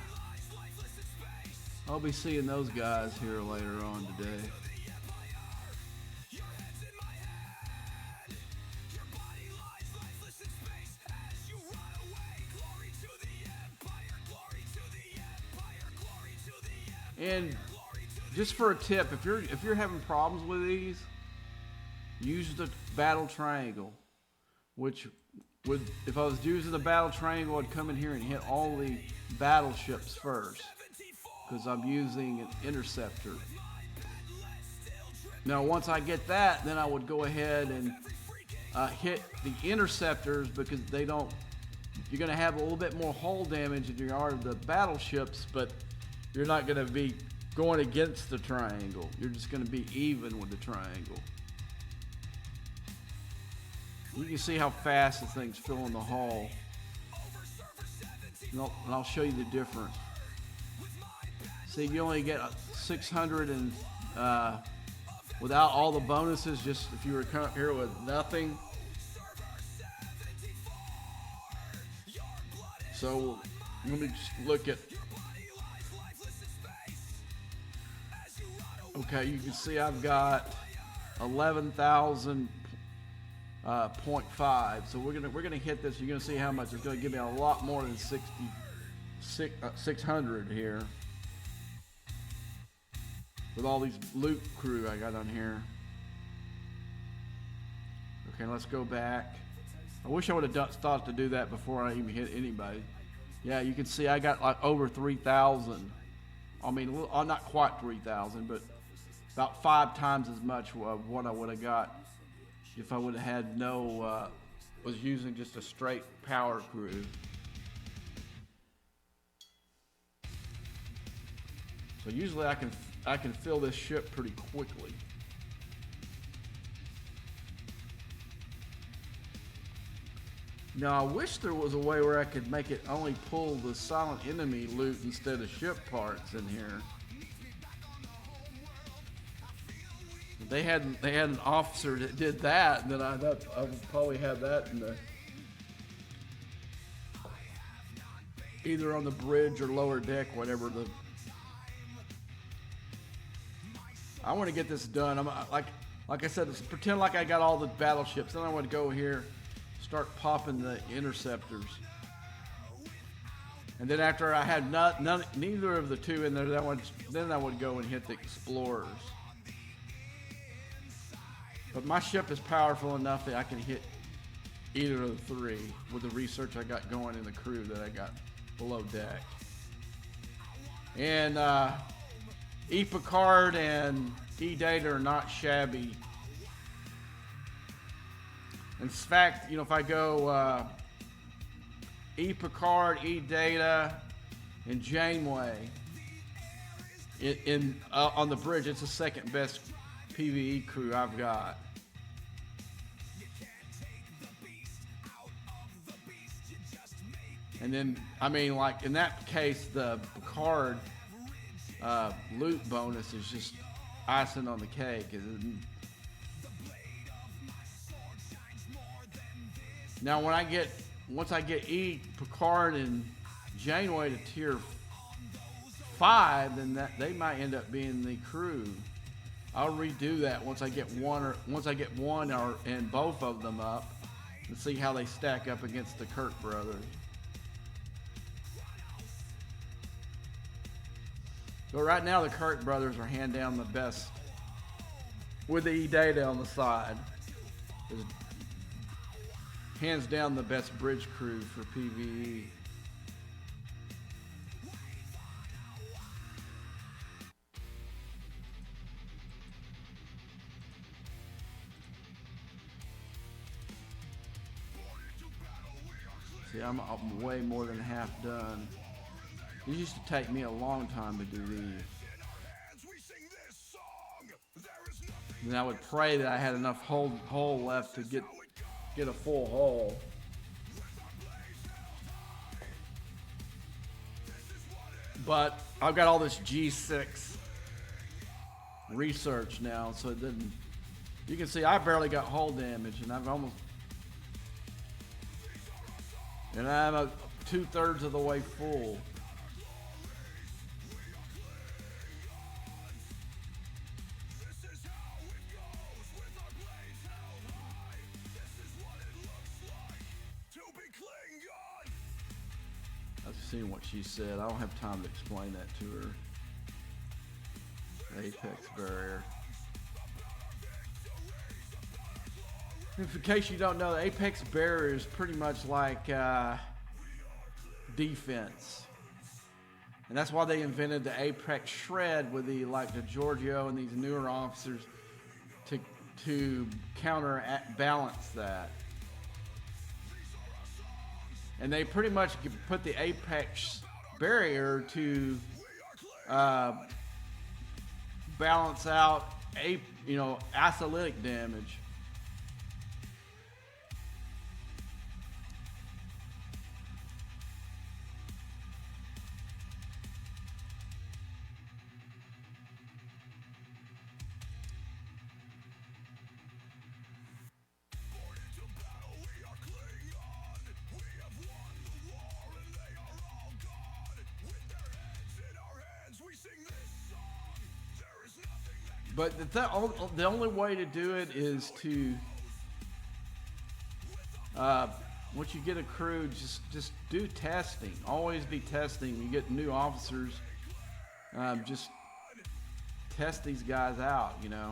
I'll be seeing those guys here later on today. And just for a tip, if you're having problems with these, use the battle triangle. Which would, if I was using the battle triangle, I'd come in here and hit all the battleships first, because I'm using an interceptor. Now, once I get that, then I would go ahead and hit the interceptors, because they don't. You're going to have a little bit more hull damage than you are the battleships, but you're not going to be going against the triangle. You're just going to be even with the triangle. You can see how fast the thing's filling the hull. And I'll show you the difference. See, you only get 600 and without all the bonuses, just if you were coming here with nothing. So let me just look at. Okay, you can see I've got 11,000.5. So we're gonna hit this. You're gonna see how much it's gonna give me a lot more than 600 here. With all these loot crew I got on here. Okay, let's go back. I wish I would have thought to do that before I even hit anybody. Yeah, you can see I got like over 3,000. I mean, not quite 3,000, but about 5 times as much of what I would have got if I would have had no, was using just a straight power crew. So usually I can fill this ship pretty quickly. Now I wish there was a way where I could make it only pull the silent enemy loot instead of ship parts in here. They had an officer that did that, and then I would probably have that in the either on the bridge or lower deck, whatever the. I want to get this done. I'm like I said, pretend like I got all the battleships. Then I want to go here, start popping the interceptors, and then after I had neither of the two in there, then I would go and hit the explorers. But my ship is powerful enough that I can hit either of the three with the research I got going in the crew that I got below deck. And E. Picard and E. Data are not shabby. In fact, if I go E. Picard, E. Data, and Janeway on the bridge, it's the second best PvE crew I've got. And then, I mean, like in that case, the Picard loot bonus is just icing on the cake. Now, once I get E, Picard, and Janeway to tier 5, then they might end up being the crew. I'll redo that once I get one and both of them up, and see how they stack up against the Kirk brothers. So right now the Kirk brothers are hand down the best with the E-Data on the side. Hands down the best bridge crew for PvE. See, I'm way more than half done. It used to take me a long time to do these. And I would pray that I had enough hull left to get a full hull. But I've got all this G6 research now, so it didn't. You can see I barely got hull damage, and I'm 2/3 of the way full. I've seen what she said. I don't have time to explain that to her. The apex barrier. In case you don't know, the apex barrier is pretty much like defense, and that's why they invented the apex shred with the Giorgio and these newer officers to counterbalance that. And they pretty much put the apex barrier to balance out isolytic damage. But the only way to do it is to, once you get a crew, just do testing. Always be testing. You get new officers, just test these guys out, you know.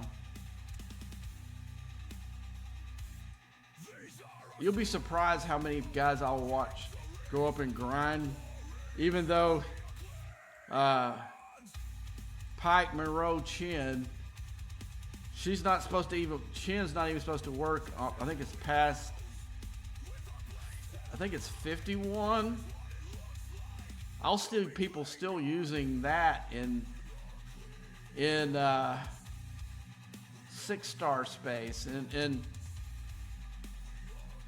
You'll be surprised how many guys I'll watch go up and grind, even though Pike Monroe Chin, Chin's not even supposed to work. I think it's past, I think it's 51. People still using that in 6-star space, and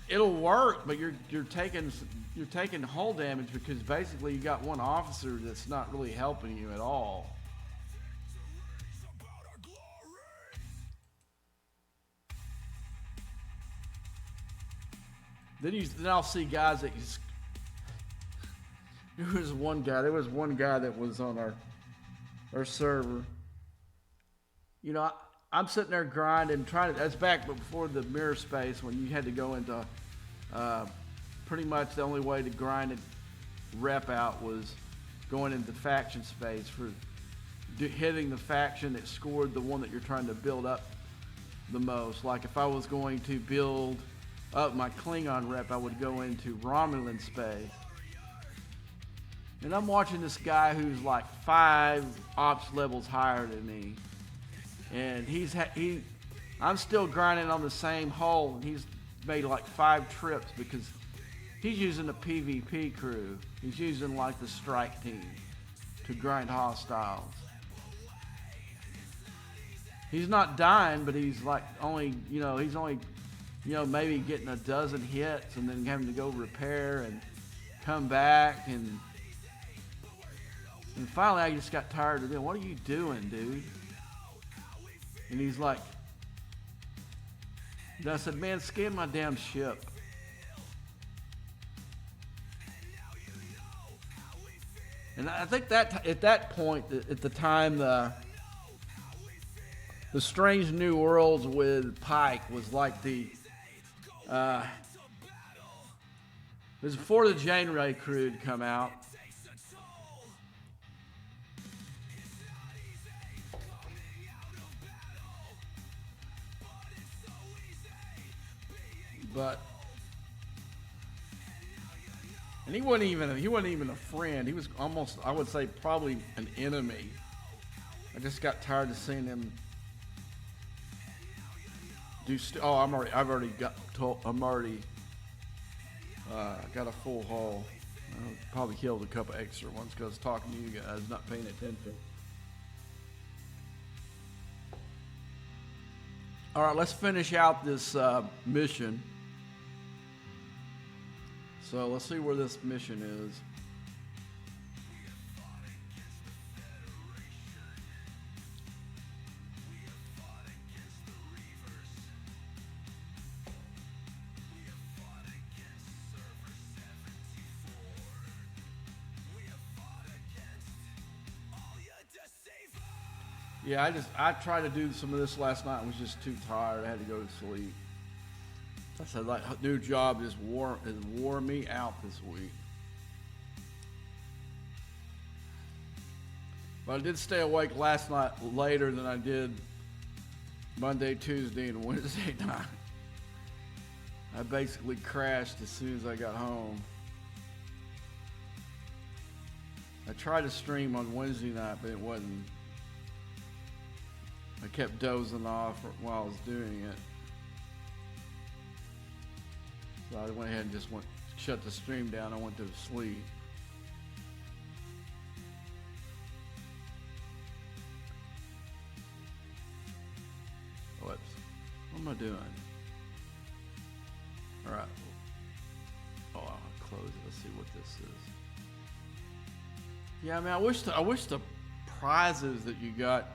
it'll work, but you're taking hull damage because basically you got one officer that's not really helping you at all. Then I'll see guys that there was one guy that was on our server. You know, I'm sitting there grinding, that's back before the mirror space, when you had to go into, pretty much the only way to grind and rep out was going into faction space for hitting the faction that scored the one that you're trying to build up the most. Like if I was going to build up my Klingon rep, I would go into Romulan space. And I'm watching this guy who's like 5 ops levels higher than me. And I'm still grinding on the same hull, and he's made like 5 trips because he's using a PvP crew. He's using like the strike team to grind hostiles. He's not dying, but he's like maybe getting a dozen hits and then having to go repair and come back, and finally I just got tired of him. What are you doing, dude? And he's like, and I said, man, scan my damn ship. And I think that at that point, at the time, the Strange New Worlds with Pike was like it was before the Janeway crew had come out. And he wasn't even a friend. He was almost, I would say, probably an enemy. I just got tired of seeing him do. I've already got a full haul. I probably killed a couple extra ones because talking to you guys, not paying attention. All right, let's finish out this mission. So let's see where this mission is. Yeah, I tried to do some of this last night and was just too tired. I had to go to sleep. I said, that new job just wore me out this week. But I did stay awake last night later than I did Monday, Tuesday, and Wednesday night. I basically crashed as soon as I got home. I tried to stream on Wednesday night, but it wasn't. I kept dozing off while I was doing it. So I went ahead and just shut the stream down. I went to sleep. Whoops. What am I doing? All right. Oh, I'll close it. Let's see what this is. Yeah, I mean, I wish the prizes that you got,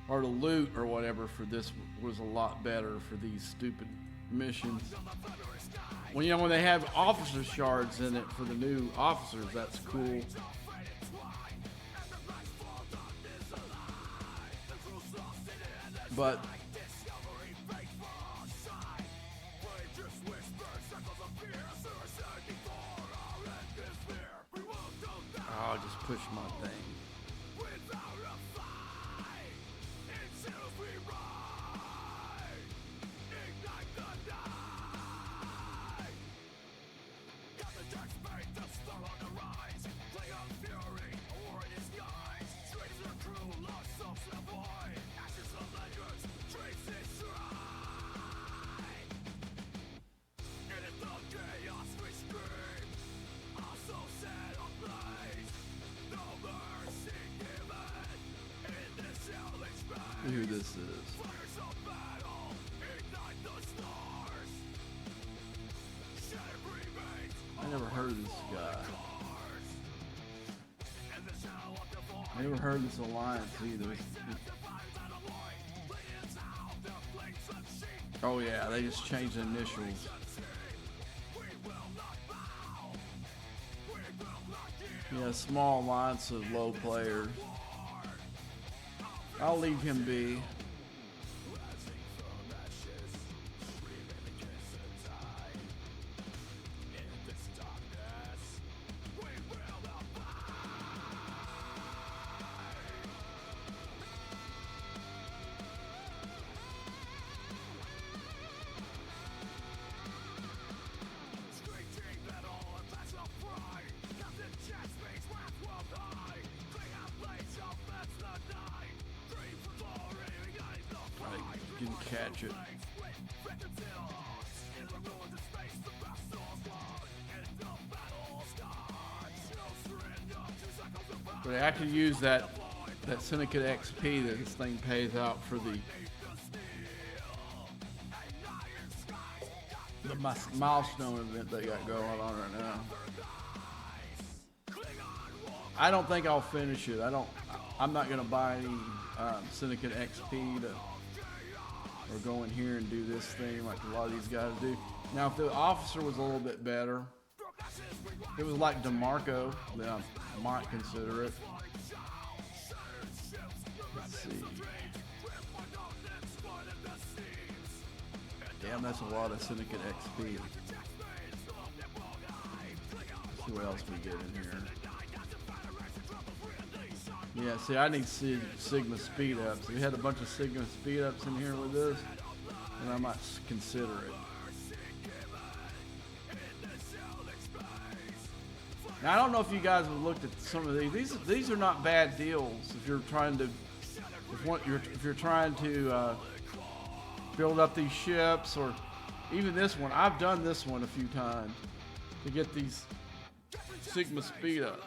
or the loot or whatever for this, was a lot better for these stupid missions. When they have officer shards in it for the new officers, that's cool. But I'll just push my thing. Who this is. I never heard of this guy. I never heard of this alliance either. Oh yeah, they just changed the initials. Yeah, small alliance of low players. I'll leave him be. Didn't catch it. But I could use that Syndicate XP that this thing pays out for the milestone event they got going on right now. I don't think I'll finish it. I'm not gonna buy any Syndicate XP or go in here and do this thing like a lot of these guys do. Now, if the officer was a little bit better, if it was like DeMarco, then I might consider it. Let's see. Damn, that's a lot of Syndicate XP. Let's see what else we get in here. Yeah, see, I need Sigma speed ups. If we had a bunch of Sigma speed ups in here with this, then I might consider it. Now, I don't know if you guys have looked at some of these. These are not bad deals if you're trying to build up these ships, or even this one. I've done this one a few times to get these Sigma speed ups.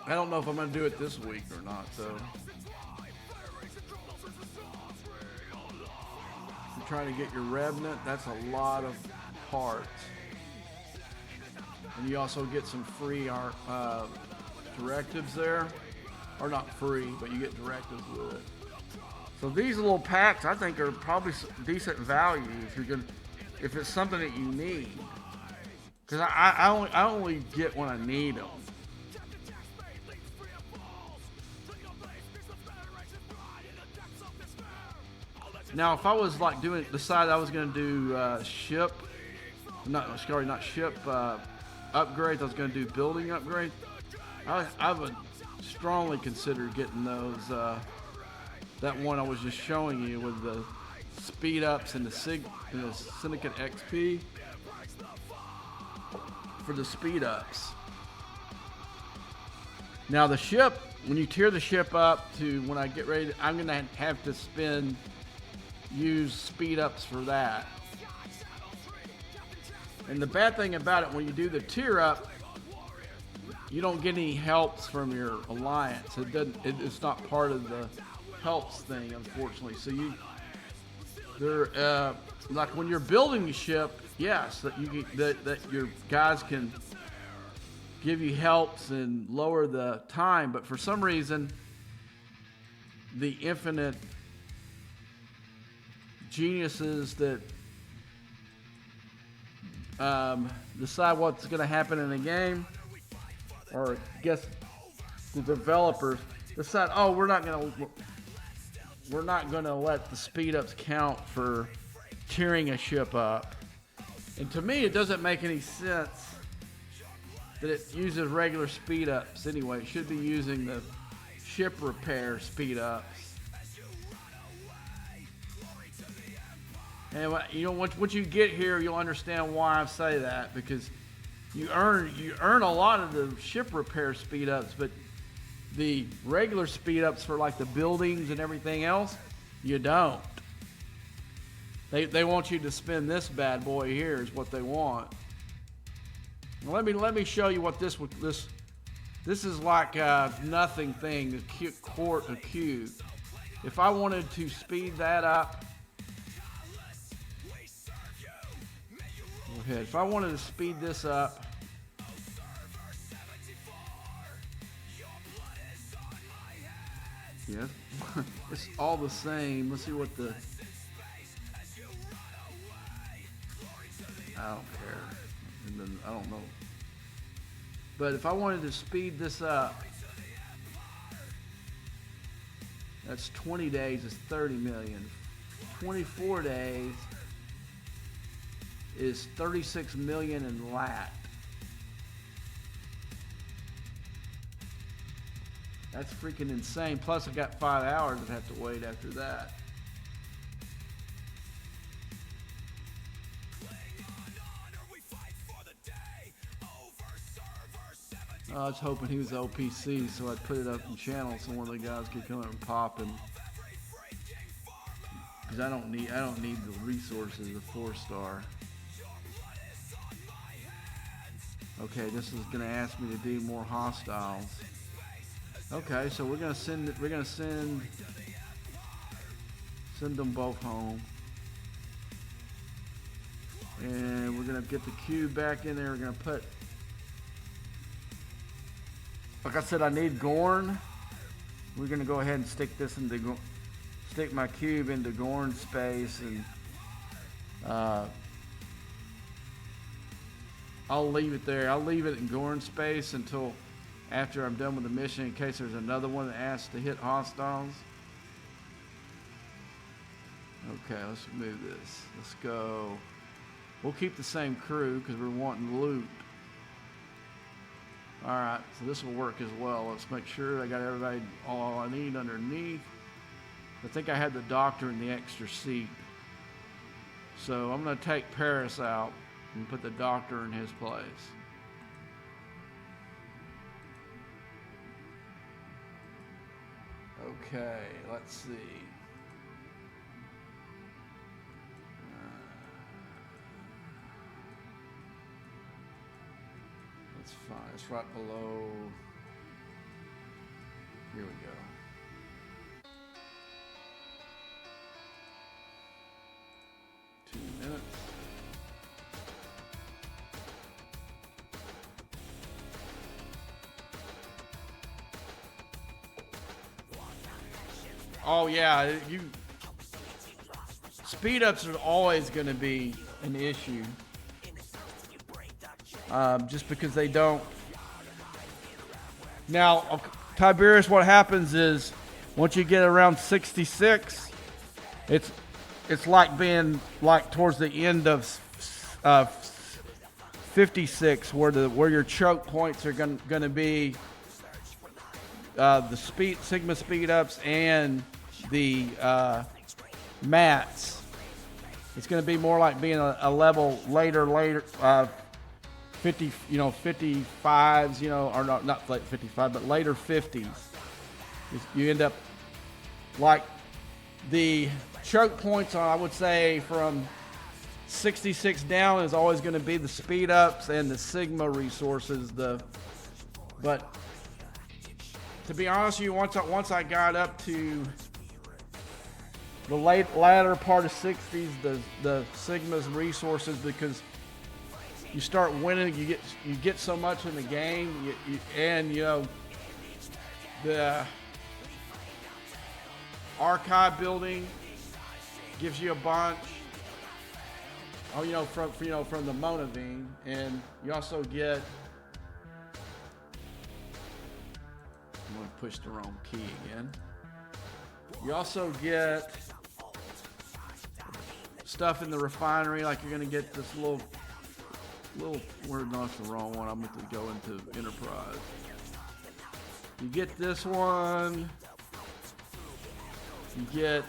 I don't know if I'm going to do it this week or not, though. If you're trying to get your Revenant, that's a lot of parts. And you also get some free directives there. Or not free, but you get directives with it. So these little packs, I think, are probably decent value if it's something that you need. Because I only get when I need them. Now, if I was like decide I was going to do not ship upgrades, I was going to do building upgrades, I would strongly consider getting those, that one I was just showing you with the speed ups and the Syndicate XP for the speed ups. Now the ship, when you tier the ship up to when I get ready, I'm going to have to use speed ups for that. And the bad thing about it, when you do the tier up, you don't get any helps from your alliance. It's not part of the helps thing, unfortunately. So like when you're building a ship, yes, that your guys can give you helps and lower the time, but for some reason, the infinite geniuses that decide what's going to happen in a game, or I guess the developers decide, oh, we're not going to we're not going to let the speed ups count for tearing a ship up. And to me, it doesn't make any sense that it uses regular speed ups anyway. It should be using the ship repair speed ups. And you know, once you get here, you'll understand why I say that, because you earn a lot of the ship repair speed ups, but the regular speed ups for like the buildings and everything else, you don't. They want you to spend this bad boy here is what they want. Let me show you what this is like a nothing thing, a cube. If I wanted to speed that up, okay, if I wanted to speed this up, yeah, it's all the same. Let's see what the, I don't care. And then, I don't know. But if I wanted to speed this up, that's 20 days is 30 million. 24 days is 36 million in lat. That's freaking insane. Plus, I've got 5 hours I'd have to wait after that. I was hoping he was OPC, so I'd put it up in channel so one of the guys could come and pop him. Because I don't need the resources of 4-star. Okay, this is gonna ask me to do more hostiles. Okay, so we're gonna send them both home. And we're gonna get the cube back in there. We're gonna put, like I said, I need Gorn. We're gonna go ahead and stick my cube into Gorn space, and I'll leave it there. I'll leave it in Gorn space until after I'm done with the mission, in case there's another one that asks to hit hostiles. Okay, let's move this. Let's go. We'll keep the same crew because we're wanting loot. Alright, so this will work as well. Let's make sure I got everybody, all I need underneath. I think I had the doctor in the extra seat. So I'm going to take Paris out and put the doctor in his place. Okay, let's see. That's fine. It's right below. Here we go. Oh yeah, speed ups are always going to be an issue, just because they don't. Now, Tiberius, what happens is once you get around 66, it's like being like towards the end of 56, where your choke points are going to be the Sigma speed ups and the mats. It's going to be more like being a level later 50, 55s, or not late 55, but later 50s. You end up like the choke points on, I would say, from 66 down is always going to be the speed ups and the Sigma resources. But to be honest with you, once I got up to the latter part of 60s, the Sigma's resources, because you start winning, you get so much in the game, and the archive building gives you a bunch. From the Monavine, and you also get. I'm going to push the wrong key again. You also get stuff in the refinery, like you're gonna get this little, word, no, that's the wrong one. I'm going to go into enterprise. You get this one. You get,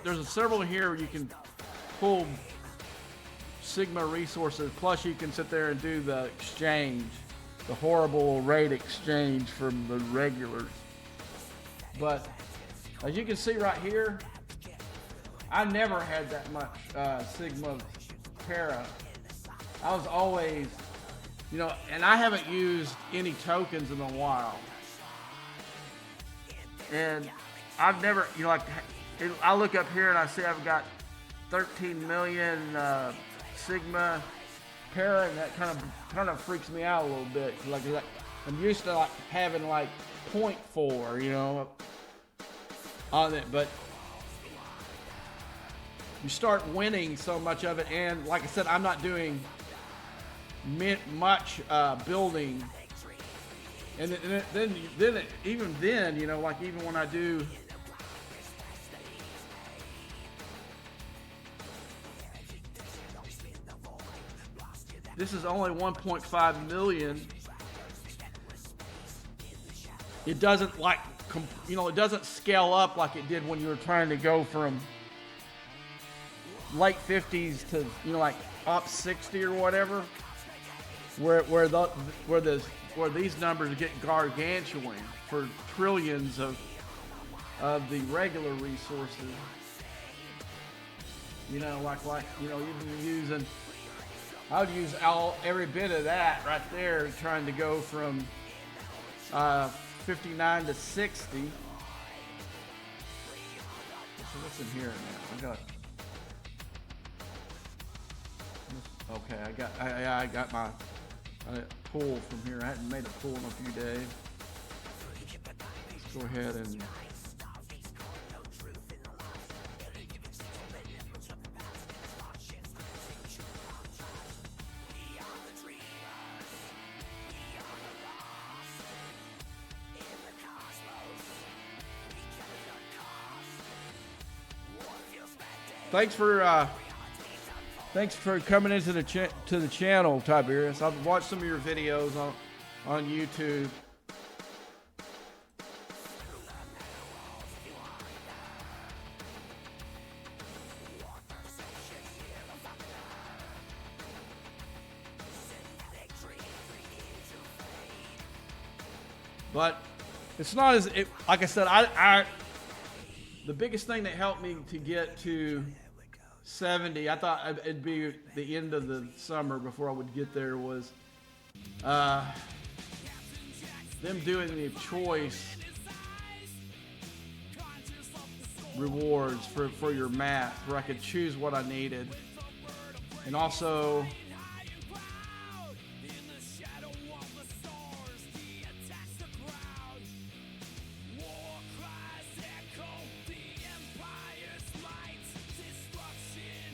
there's several here where you can pull Sigma resources. Plus, you can sit there and do the exchange, the horrible rate exchange from the regulars. But as you can see right here, I never had that much Sigma Para. I was always, and I haven't used any tokens in a while. And I've never, I look up here and I see I've got 13 million Sigma Para, and that kind of freaks me out a little bit. Like I'm used to having 0.4, on it, but you start winning so much of it, and like I said, I'm not doing much building, and then even when I do, this is only 1.5 million. It doesn't it doesn't scale up like it did when you were trying to go from late 50s to up 60 or whatever, where these numbers get gargantuan for trillions of the regular resources. Even using, I would use every bit of that right there, trying to go from 59 to 60. So what's in here now? I got my pull from here. I hadn't made a pull in a few days. Let's go ahead and Thanks for coming into the channel, Tiberius. I've watched some of your videos on YouTube. But it's not like I said, the biggest thing that helped me to get to 70, I thought it'd be the end of the summer before I would get there, was them doing the choice rewards for your math, where I could choose what I needed. And also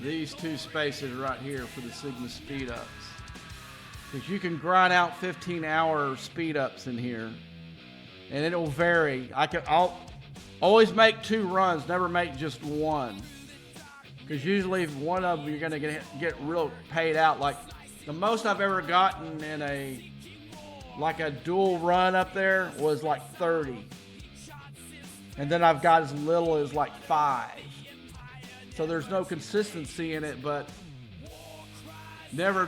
these two spaces right here for the Sigma speed ups, because you can grind out 15-hour speed ups in here, and it'll vary. I'll always make 2 runs, never make just one, because usually one of them you're gonna get real paid out. Like the most I've ever gotten in a dual run up there was 30, and then I've got as little as 5. So there's no consistency in it, but never,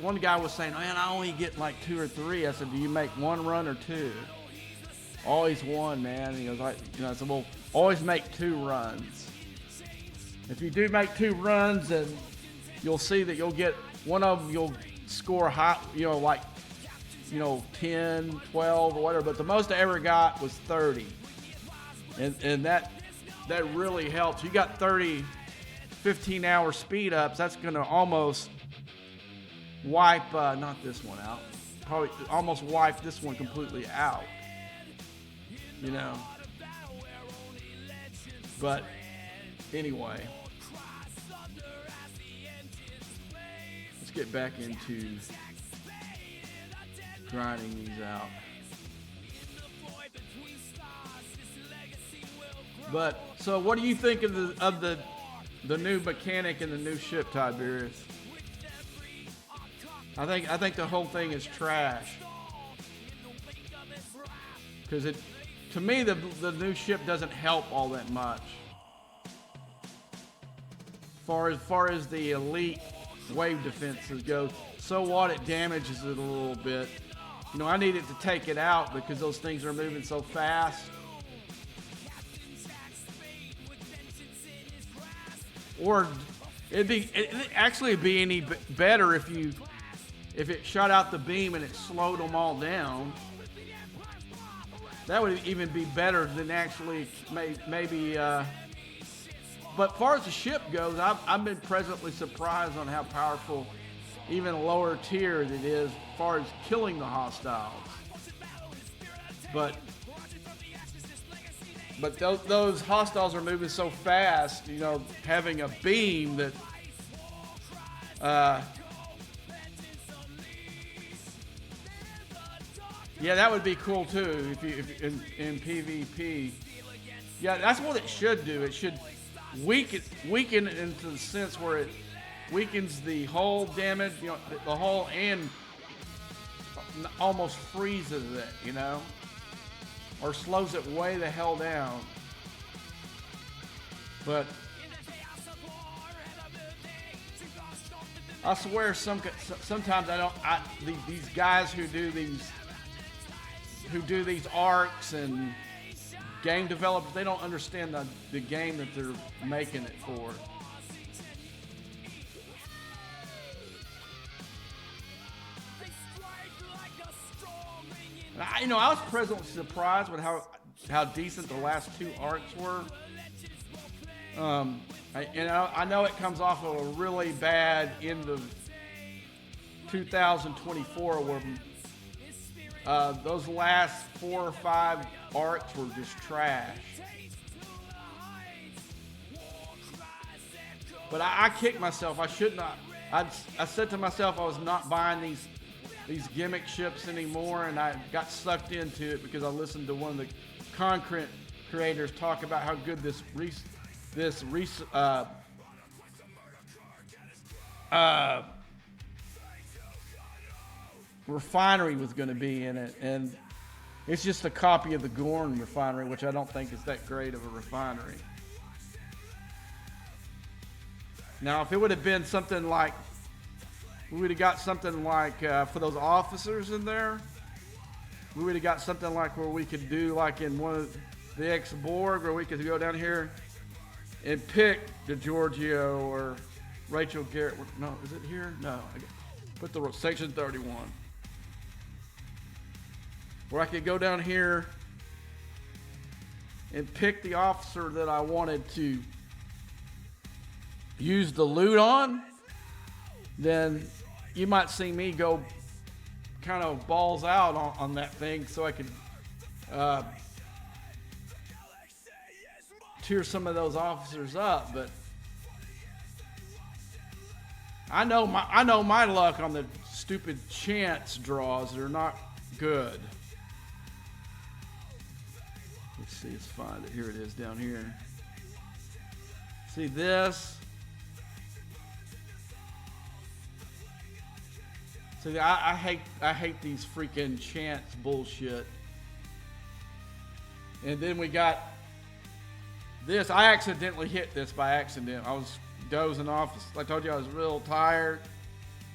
one guy was saying, man, I only get 2 or 3. I said, do you make 1 run or 2? Always 1, man. He goes, I said, well, always make 2 runs. If you do make 2 runs, then you'll see that you'll get one of them, you'll score high, 10, 12 or whatever, but the most I ever got was 30. And that really helps. You got 30 15-hour speed ups, that's going to almost wipe, not this one out, probably almost wipe this one completely out, But anyway, let's get back into grinding these out. But so, what do you think of the new mechanic in the new ship, Tiberius? I think the whole thing is trash. Because to me, the new ship doesn't help all that much. Far as the elite wave defenses go, so what? It damages it a little bit. You know, I needed to take it out because those things are moving so fast. Or it'd actually be any better if it shot out the beam and it slowed them all down. That would even be better than actually maybe. But far as the ship goes, I've been pleasantly surprised on how powerful, even a lower tier, it is as far as killing the hostiles. But those hostiles are moving so fast, you know, having a beam that yeah, that would be cool too if in PvP. Yeah, that's what it should do. It should weaken it into the sense where it weakens the hull damage, you know, the hull, and almost freezes it, you know, or slows it way the hell down. But I swear, sometimes these guys who do these arcs and game developers, they don't understand the game that they're making it for. I was pleasantly surprised with how decent the last two arcs were. I know it comes off of a really bad end of 2024 where those last 4 or 5 arcs were just trash. But I kicked myself. I should not. I said to myself I was not buying these gimmick ships anymore, and I got sucked into it because I listened to one of the content creators talk about how good this refinery was going to be in it, and it's just a copy of the Gorn refinery, which I don't think is that great of a refinery. Now, if it would have been something like, we would have got something like for those officers in there, we would have got something like where we could do like in one of the X-Borg, where we could go down here and pick the Giorgio or Rachel Garrett. No, is it here? No. Put the section 31. Where I could go down here and pick the officer that I wanted to use the loot on, then you might see me go kind of balls out on that thing so I could tear some of those officers up. But I know my luck on the stupid chance draws are not good. Let's see, let's find it. Here it is down here. See this? See, I hate these freaking chance bullshit. And then we got this. I accidentally hit this by accident. I was dozing off. I told you I was real tired,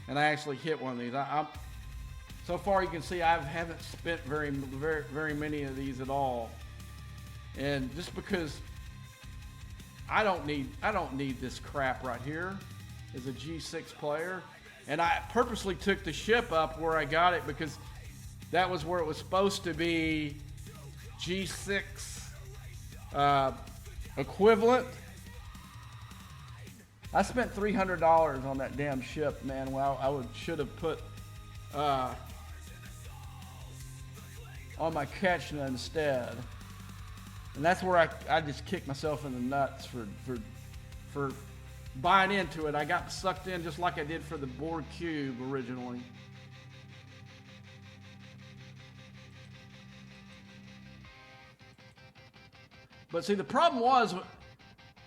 and I actually hit one of these. So far, you can see I haven't spent very many of these at all. And just because I don't need this crap right here as a G6 player. And I purposely took the ship up where I got it because that was where it was supposed to be G6 equivalent. I spent $300 on that damn ship, man. Well, I should have put on my Ketchna instead. And that's where I just kicked myself in the nuts for buying into it. I got sucked in just like I did for the Borg Cube originally. But see, the problem was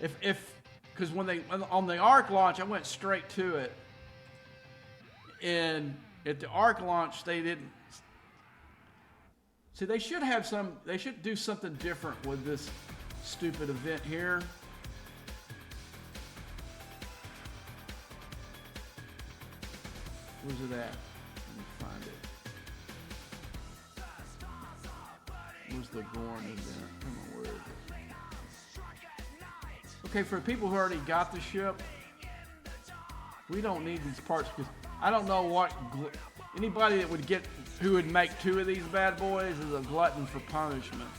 because when they on the arc launch, I went straight to it, and at the arc launch they didn't. See, they should have some. They should do something different with this stupid event here. Where's it at? Let me find it. Where's the Gorn event? Come on, where is it? Okay, for people who already got the ship, we don't need these parts because I don't know what anybody that would get who would make 2 of these bad boys is a glutton for punishment.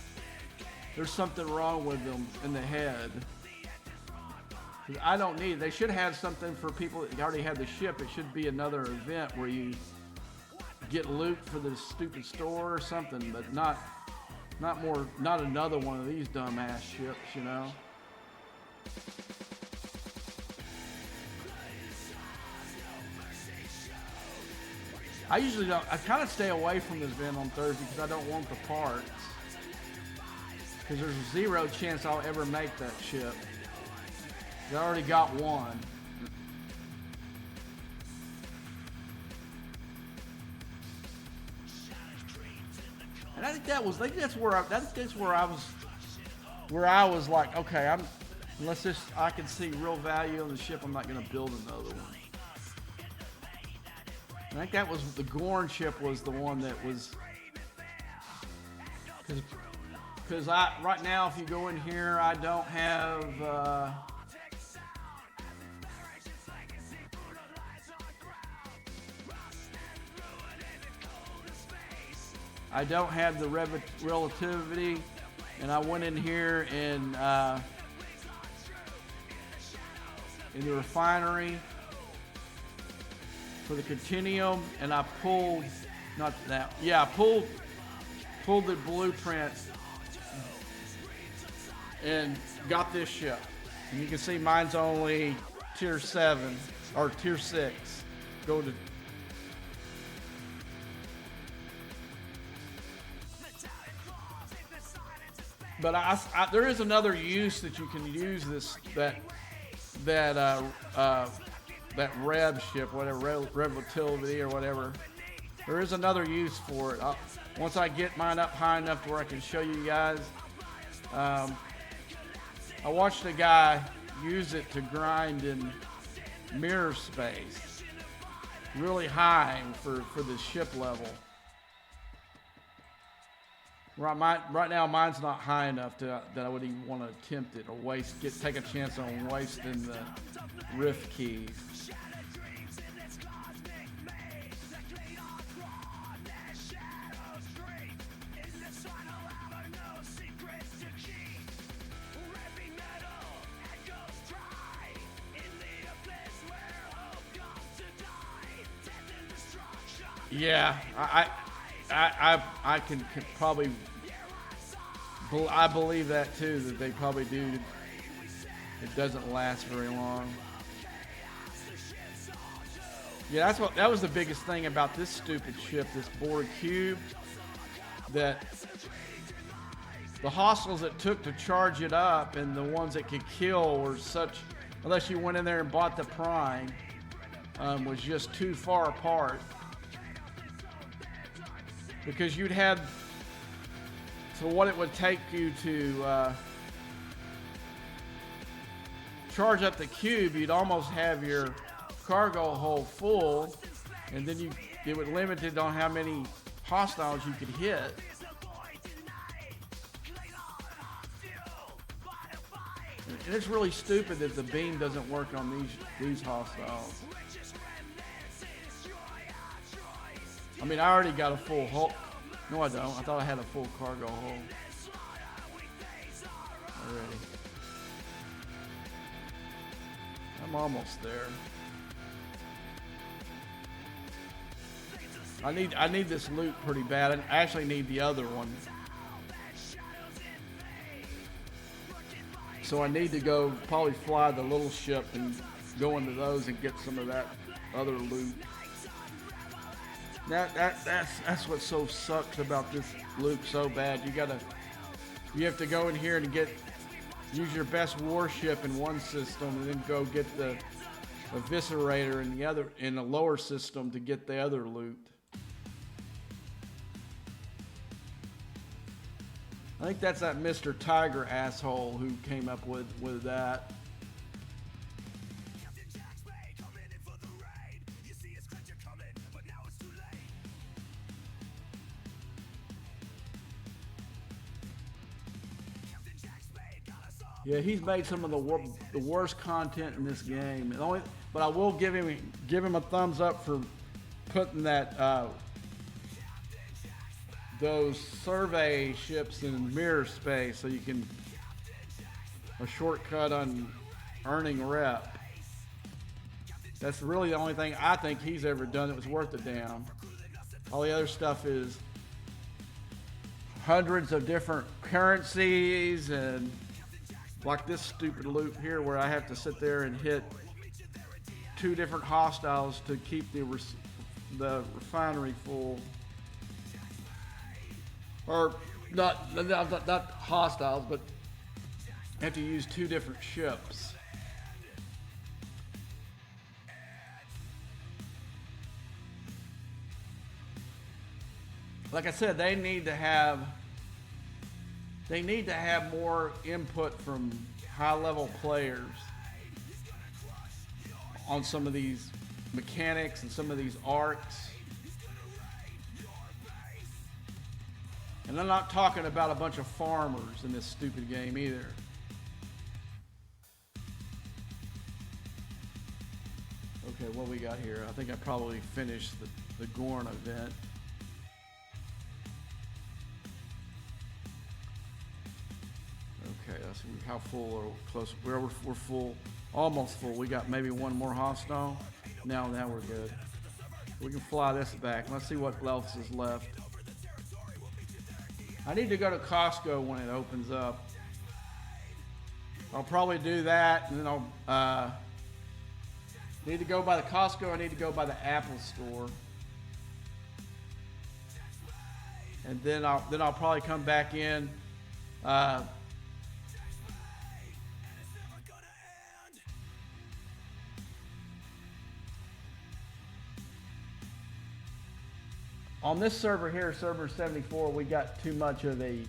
There's something wrong with them in the head. I don't need it. They should have something for people that already have the ship. It should be another event where you get loot for the stupid store or something, but not another one of these dumbass ships, you know. I usually don't. I kind of stay away from this event on Thursday because I don't want the parts. Because there's a 0 chance I'll ever make that ship. I already got one. And I think that's where I was like, okay, unless I can see real value on the ship, I'm not going to build another one. I think that was the Gorn ship was the one that was, because right now if you go in here, I don't have. I don't have the relativity, and I went in here and in the refinery for the Continuum, and I pulled, not that, yeah, I pulled the blueprint and got this ship. And you can see mine's only tier 7 or tier 6. Go to. But there is another use that you can use that Rev ship, whatever, Relativity or whatever. There is another use for it. Once I get mine up high enough to where I can show you guys. I watched a guy use it to grind in mirror space, really high for the ship level. Right now, mine's not high enough that I would even want to attempt it or take a chance on wasting the rift keys. Yeah, I can probably. I believe that too. That they probably do. It doesn't last very long. Yeah, that was the biggest thing about this stupid ship, this Borg cube. That the hostiles it took to charge it up and the ones that could kill were such. Unless you went in there and bought the prime, was just too far apart. Because you'd have, so what it would take you to charge up the cube, you'd almost have your cargo hold full, and then it would limit it on how many hostiles you could hit. And it's really stupid that the beam doesn't work on these hostiles. I mean, I already got a full hull. No, I don't. I thought I had a full cargo hull already. I'm almost there. I need this loot pretty bad. I actually need the other one. So I need to go probably fly the little ship and go into those and get some of that other loot. That's what so sucks about this loop so bad. You have to go in here and get use your best warship in one system and then go get the eviscerator in the other, in the lower system, to get the other loot. I think that's that Mr. Tiger asshole who came up with that. Yeah, he's made some of the worst content in this game. But I will give him a thumbs up for putting that those survey ships in mirror space, so you can a shortcut on earning rep. That's really the only thing I think he's ever done that was worth a damn. All the other stuff is hundreds of different currencies, and like this stupid loop here where I have to sit there and hit 2 different hostiles to keep the refinery full. Or not hostiles, but I have to use 2 different ships. Like I said, they need to have more input from high-level players on some of these mechanics and some of these arcs. And I'm not talking about a bunch of farmers in this stupid game either. Okay, what we got here? I think I probably finished the Gorn event. Okay, let's see how full or close. We're full, almost full. We got maybe one more hostile. Now we're good. We can fly this back. Let's see what else is left. I need to go to Costco when it opens up. I'll probably do that, and then I'll need to go by the Costco. I need to go by the Apple Store, and then I'll probably come back in. On this server here, server 74, we got too much of a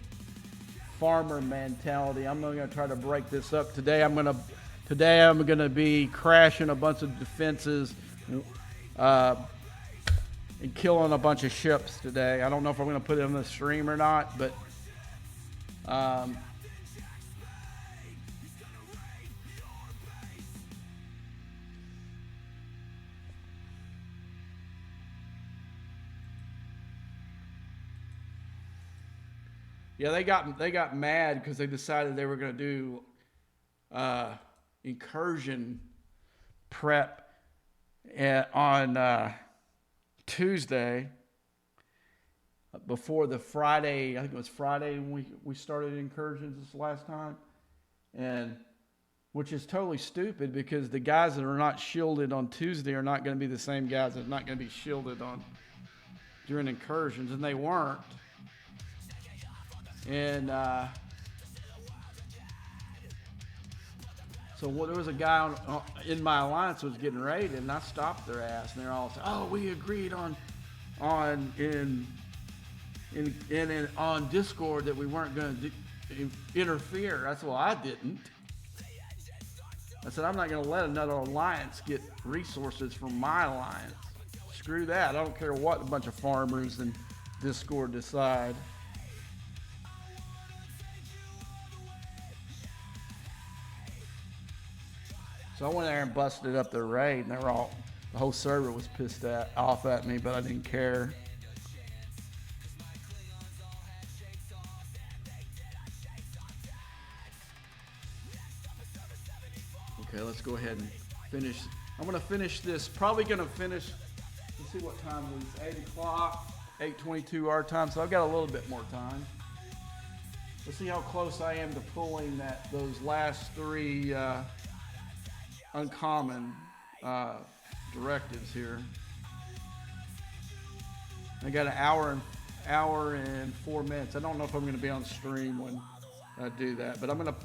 farmer mentality. I'm going to try to break this up today. I'm going to be crashing a bunch of defenses and killing a bunch of ships today. I don't know if I'm going to put it on the stream or not, but yeah, they got mad because they decided they were going to do incursion prep on Tuesday before the Friday. I think it was Friday when we started incursions this last time, and which is totally stupid because the guys that are not shielded on Tuesday are not going to be the same guys that are not going to be shielded on during incursions, and they weren't. And so there was a guy in my alliance who was getting raided, and I stopped their ass, and they're all saying, "Oh, we agreed on Discord that we weren't going to interfere." I said, "Well, I didn't." I said, "I'm not going to let another alliance get resources from my alliance. Screw that. I don't care what a bunch of farmers in Discord decide." So I went there and busted up their raid, and the whole server was pissed off at me, but I didn't care. Okay, let's go ahead and finish. I'm going to finish this. Probably going to finish. Let's see what time it is. 8 o'clock, 8:22 our time. So I've got a little bit more time. Let's see how close I am to pulling those last 3 uncommon directives here. I got an hour and 4 minutes. I don't know if I'm going to be on stream when I do that, but I'm going to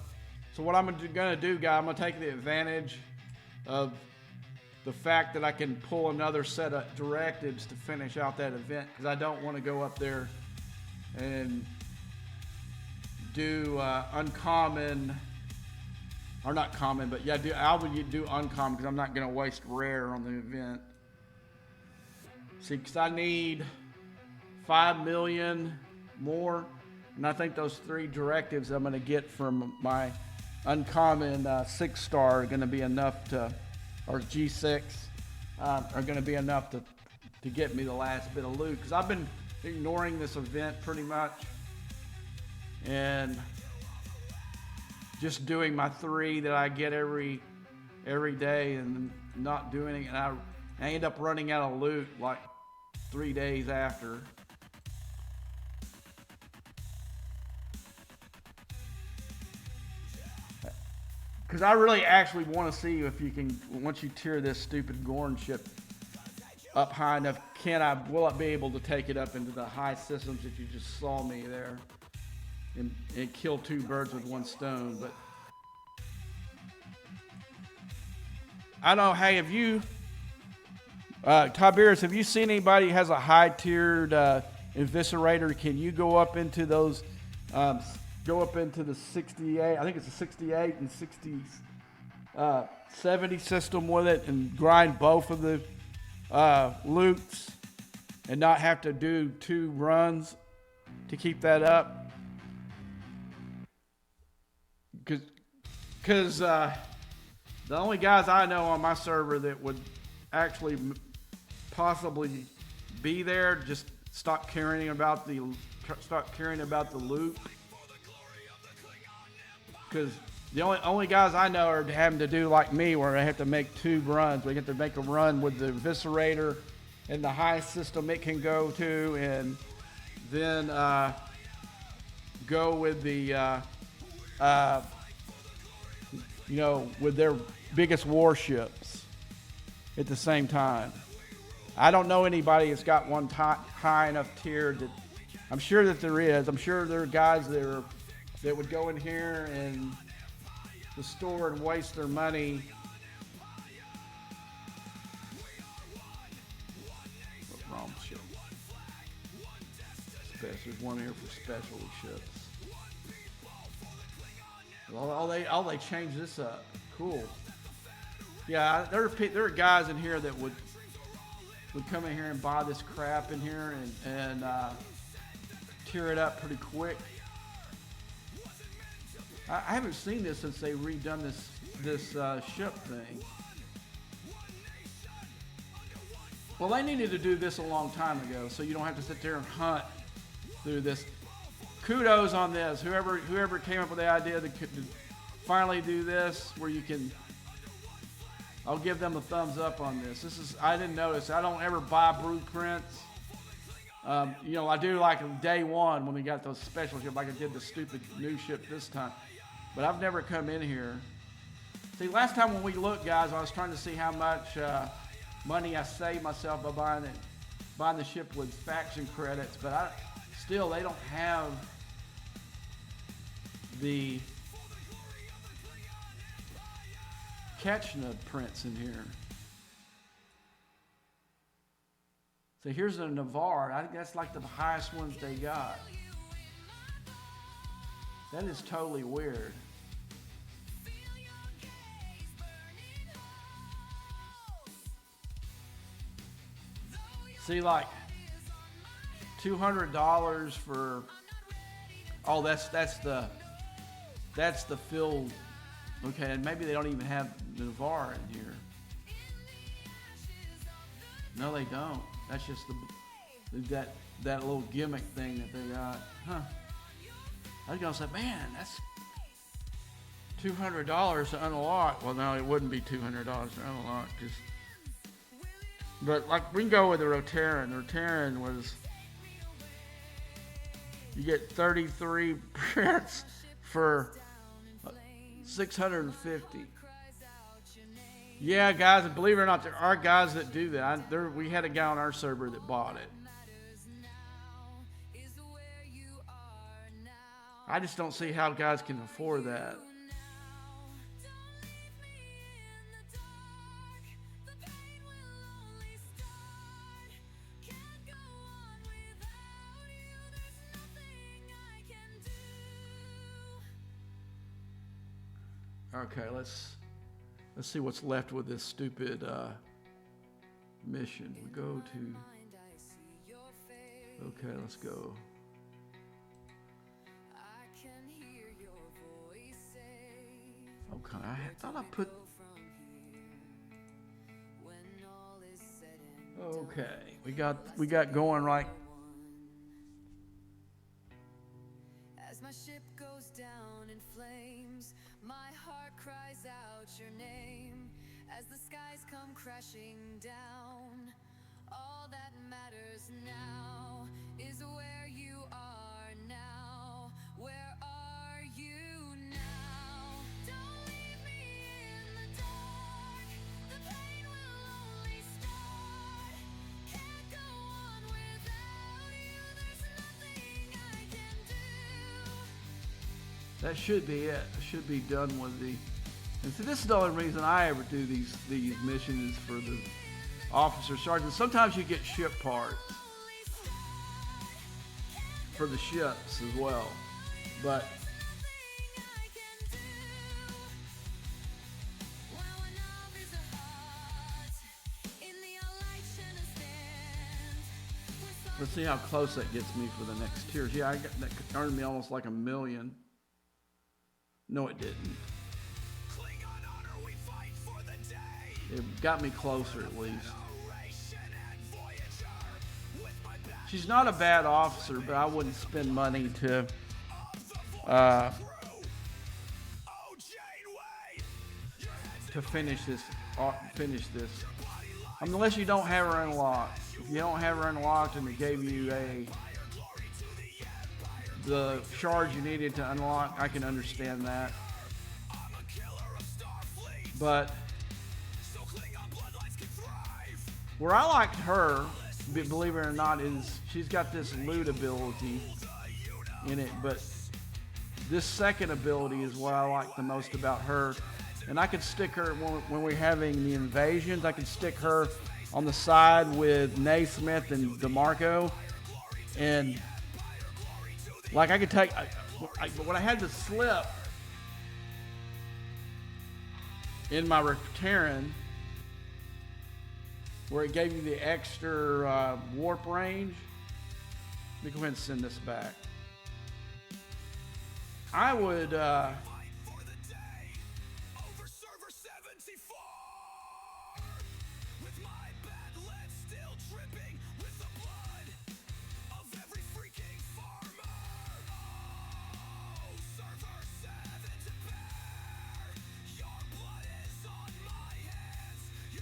So what I'm gonna do, guys, I'm gonna take the advantage of the fact that I can pull another set of directives to finish out that event, because I don't want to go up there and do uncommon, or not common, but yeah, I'll do uncommon, because I'm not gonna waste rare on the event. See, because I need 5 million more, and I think those 3 directives I'm gonna get from my uncommon 6-star are gonna be enough to, or G6, are gonna be enough to get me the last bit of loot, because I've been ignoring this event pretty much and just doing my 3 that I get every day and not doing it, and I end up running out of loot like 3 days after. Because I really actually want to see if you can, once you tear this stupid Gorn ship up high enough, will I be able to take it up into the high systems that you just saw me there and kill 2 birds with 1 stone. But I don't know, hey, have you, Tiberius, have you seen anybody who has a high tiered eviscerator? Can you go up into those, go up into the 68, I think it's a 68 and 60, 70 system with it, and grind both of the loops and not have to do 2 runs to keep that up? Because the only guys I know on my server that would actually possibly be there just stop caring about the loop. Because the only guys I know are having to do like me, where I have to make 2 runs. We have to make a run with the eviscerator and the high system it can go to, and then go with the with their biggest warships at the same time. I don't know anybody that's got one high enough tier that, I'm sure that there is. I'm sure there are guys that would go in here and the store and waste their money. Wrong ship. There's one here for specialty ships. Well, they change this up. Cool. Yeah, there are guys in here that would come in here and buy this crap in here and tear it up pretty quick. I haven't seen this since they redone this ship thing. Well, they needed to do this a long time ago, so you don't have to sit there and hunt through this. Kudos on this. Whoever came up with the idea to finally do this, where you can, I'll give them a thumbs up on this. I didn't notice. I don't ever buy blueprints. I do like day 1 when we got those special ships, like I did the stupid new ship this time. But I've never come in here. See, last time when we looked, guys, I was trying to see how much money I saved myself by buying the ship with faction credits. But they don't have the Ketchna prints in here. So here's a Navarre. I think that's like the highest ones they got. That is totally weird. See, like $200 for, oh, that's the filled. Okay, and maybe they don't even have the Navarre in here. No, they don't. That's just that little gimmick thing that they got. Huh. I was gonna say, man, that's $200 to unlock. Well, no, it wouldn't be $200 to unlock. But like, we can go with the Rotaran. The Rotaran was, you get 33 prints for 650. Yeah, guys, believe it or not, there are guys that do that. We had a guy on our server that bought it. I just don't see how guys can afford that. Okay, let's see what's left with this stupid mission. We go to. Okay, let's go. Okay, I thought I put. Okay, we got going right. As my ship goes down in flames, my heart cries out your name. As the skies come crashing down, all that matters now is where you are now. Where are you now? Don't leave me in the dark. The pain will only start. Can't go on without you. There's nothing I can do. That should be it. It should be done with the. And so this is the only reason I ever do these missions is for the officer sergeant. Sometimes you get ship parts for the ships as well, but let's see how close that gets me for the next tiers. Yeah, that earned me almost like 1 million. No, it didn't. It got me closer at least. She's not a bad officer, but I wouldn't spend money to finish this. Unless you don't have her unlocked. If you don't have her unlocked and it gave you the shards you needed to unlock, I can understand that. But where I liked her, believe it or not, is she's got this loot ability in it, but this second ability is what I like the most about her. And I could stick her, when we're having the invasions, I could stick her on the side with Naismith and DeMarco. And like I could take, when I had the slip in my Terran, where it gave you the extra warp range. Let me go ahead and send this back. I would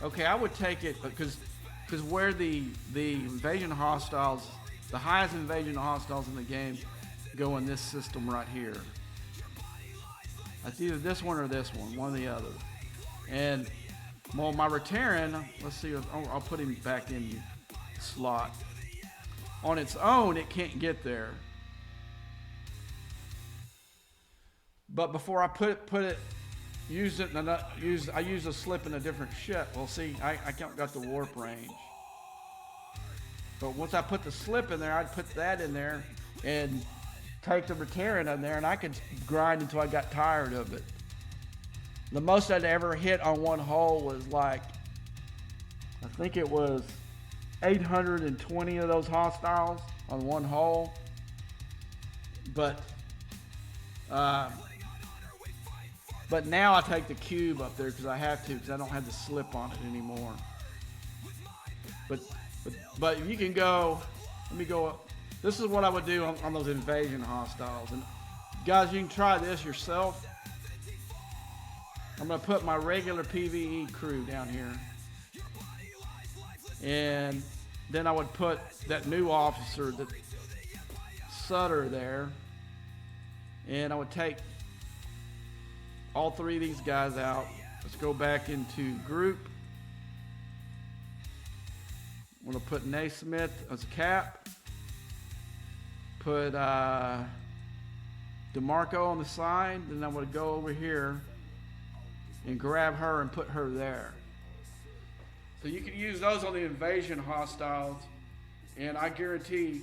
okay, I would take it because where the invasion hostiles, the highest invasion hostiles in the game, go in this system right here. It's either this one or this one or the other. And well, my Reteran, let's see, I'll put him back in the slot. On its own, it can't get there. But before I I used a slip in a different ship. Well, see, I got the warp range. But once I put the slip in there, I'd put that in there and take the Reteran in there, and I could grind until I got tired of it. The most I'd ever hit on one hull was like, I think it was 820 of those hostiles on one hull. But now I take the cube up there because I have to, because I don't have the slip on it anymore. But you can go, let me go up. This is what I would do on those invasion hostiles. And guys, you can try this yourself. I'm going to put my regular PvE crew down here. And then I would put that new officer, the Sutter, there. And I would take all three of these guys out. Let's go back into group. I'm going to put Naismith as a cap. Put DeMarco on the side. Then I'm going to go over here and grab her and put her there. So you can use those on the invasion hostiles, and I guarantee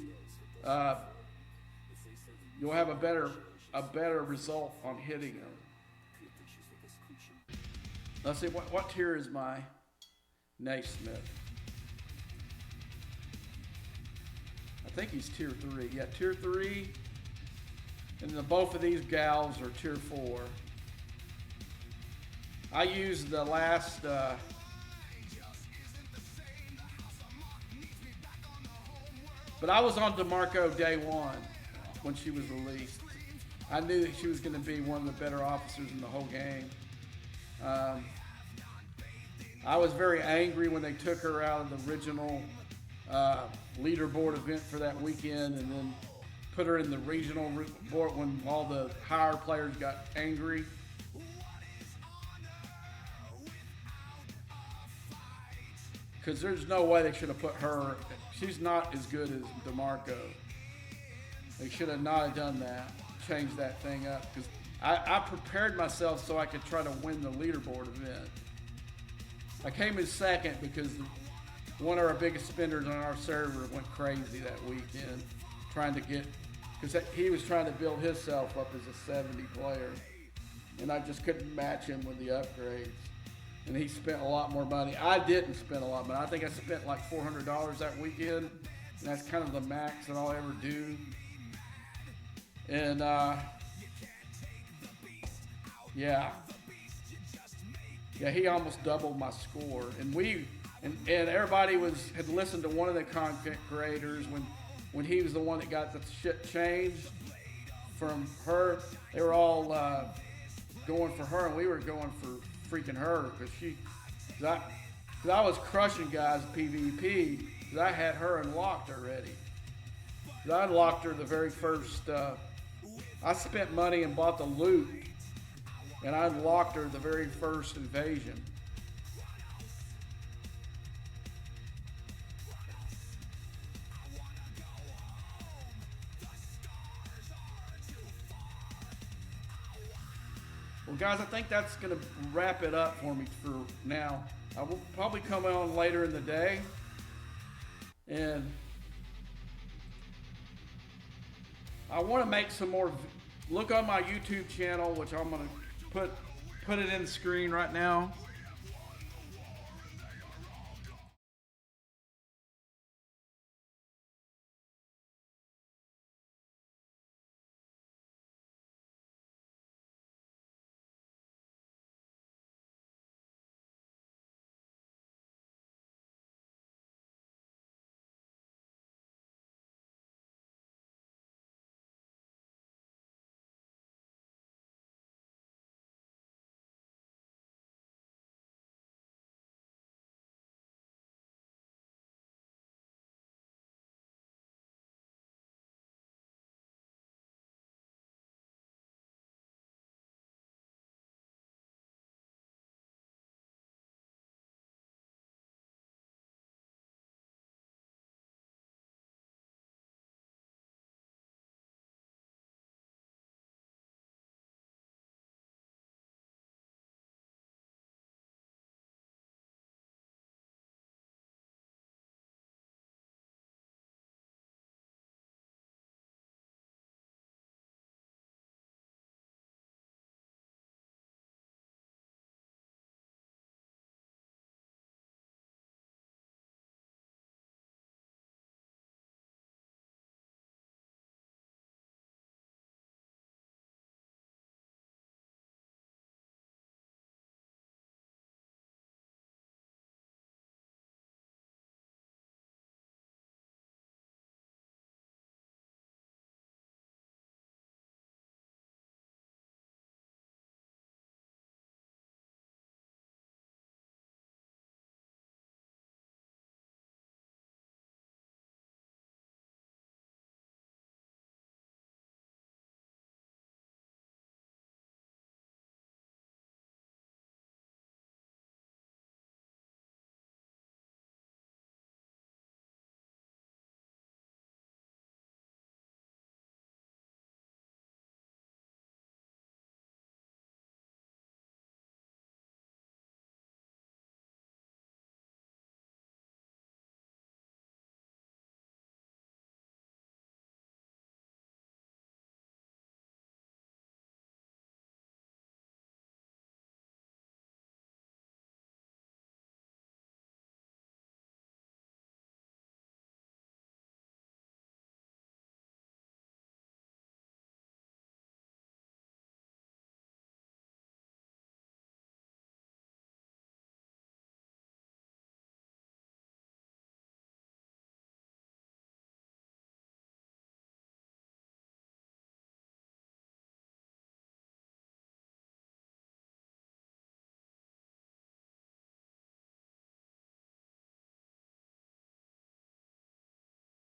you'll have a better result on hitting them. Let's see, what tier is my Naismith? I think he's tier 3. Yeah, tier 3. And then both of these gals are tier 4. I used the last but I was on DeMarco day one when she was released. I knew that she was going to be one of the better officers in the whole game. I was very angry when they took her out of the original leaderboard event for that weekend and then put her in the regional board when all the higher players got angry. Because there's no way they should have put her. She's not as good as DeMarco. They should have not done that. Changed that thing up. Because I prepared myself so I could try to win the leaderboard event. I came in second because one of our biggest spenders on our server went crazy that weekend trying to get, because he was trying to build himself up as a 70 player. And I just couldn't match him with the upgrades. And he spent a lot more money. I didn't spend a lot of money. I think I spent like $400 that weekend. And that's kind of the max that I'll ever do. And yeah, he almost doubled my score. And everybody had listened to one of the content creators when he was the one that got the shit changed from her. They were all going for her, and we were going for freaking her because I was crushing guys PvP because I had her unlocked already. I unlocked her the very first. I spent money and bought the loot, and I unlocked her the very first invasion. Well, guys, I think that's going to wrap it up for me for now. I will probably come on later in the day. And I want to make some more. Look on my YouTube channel, which I'm going to put it in the screen right now.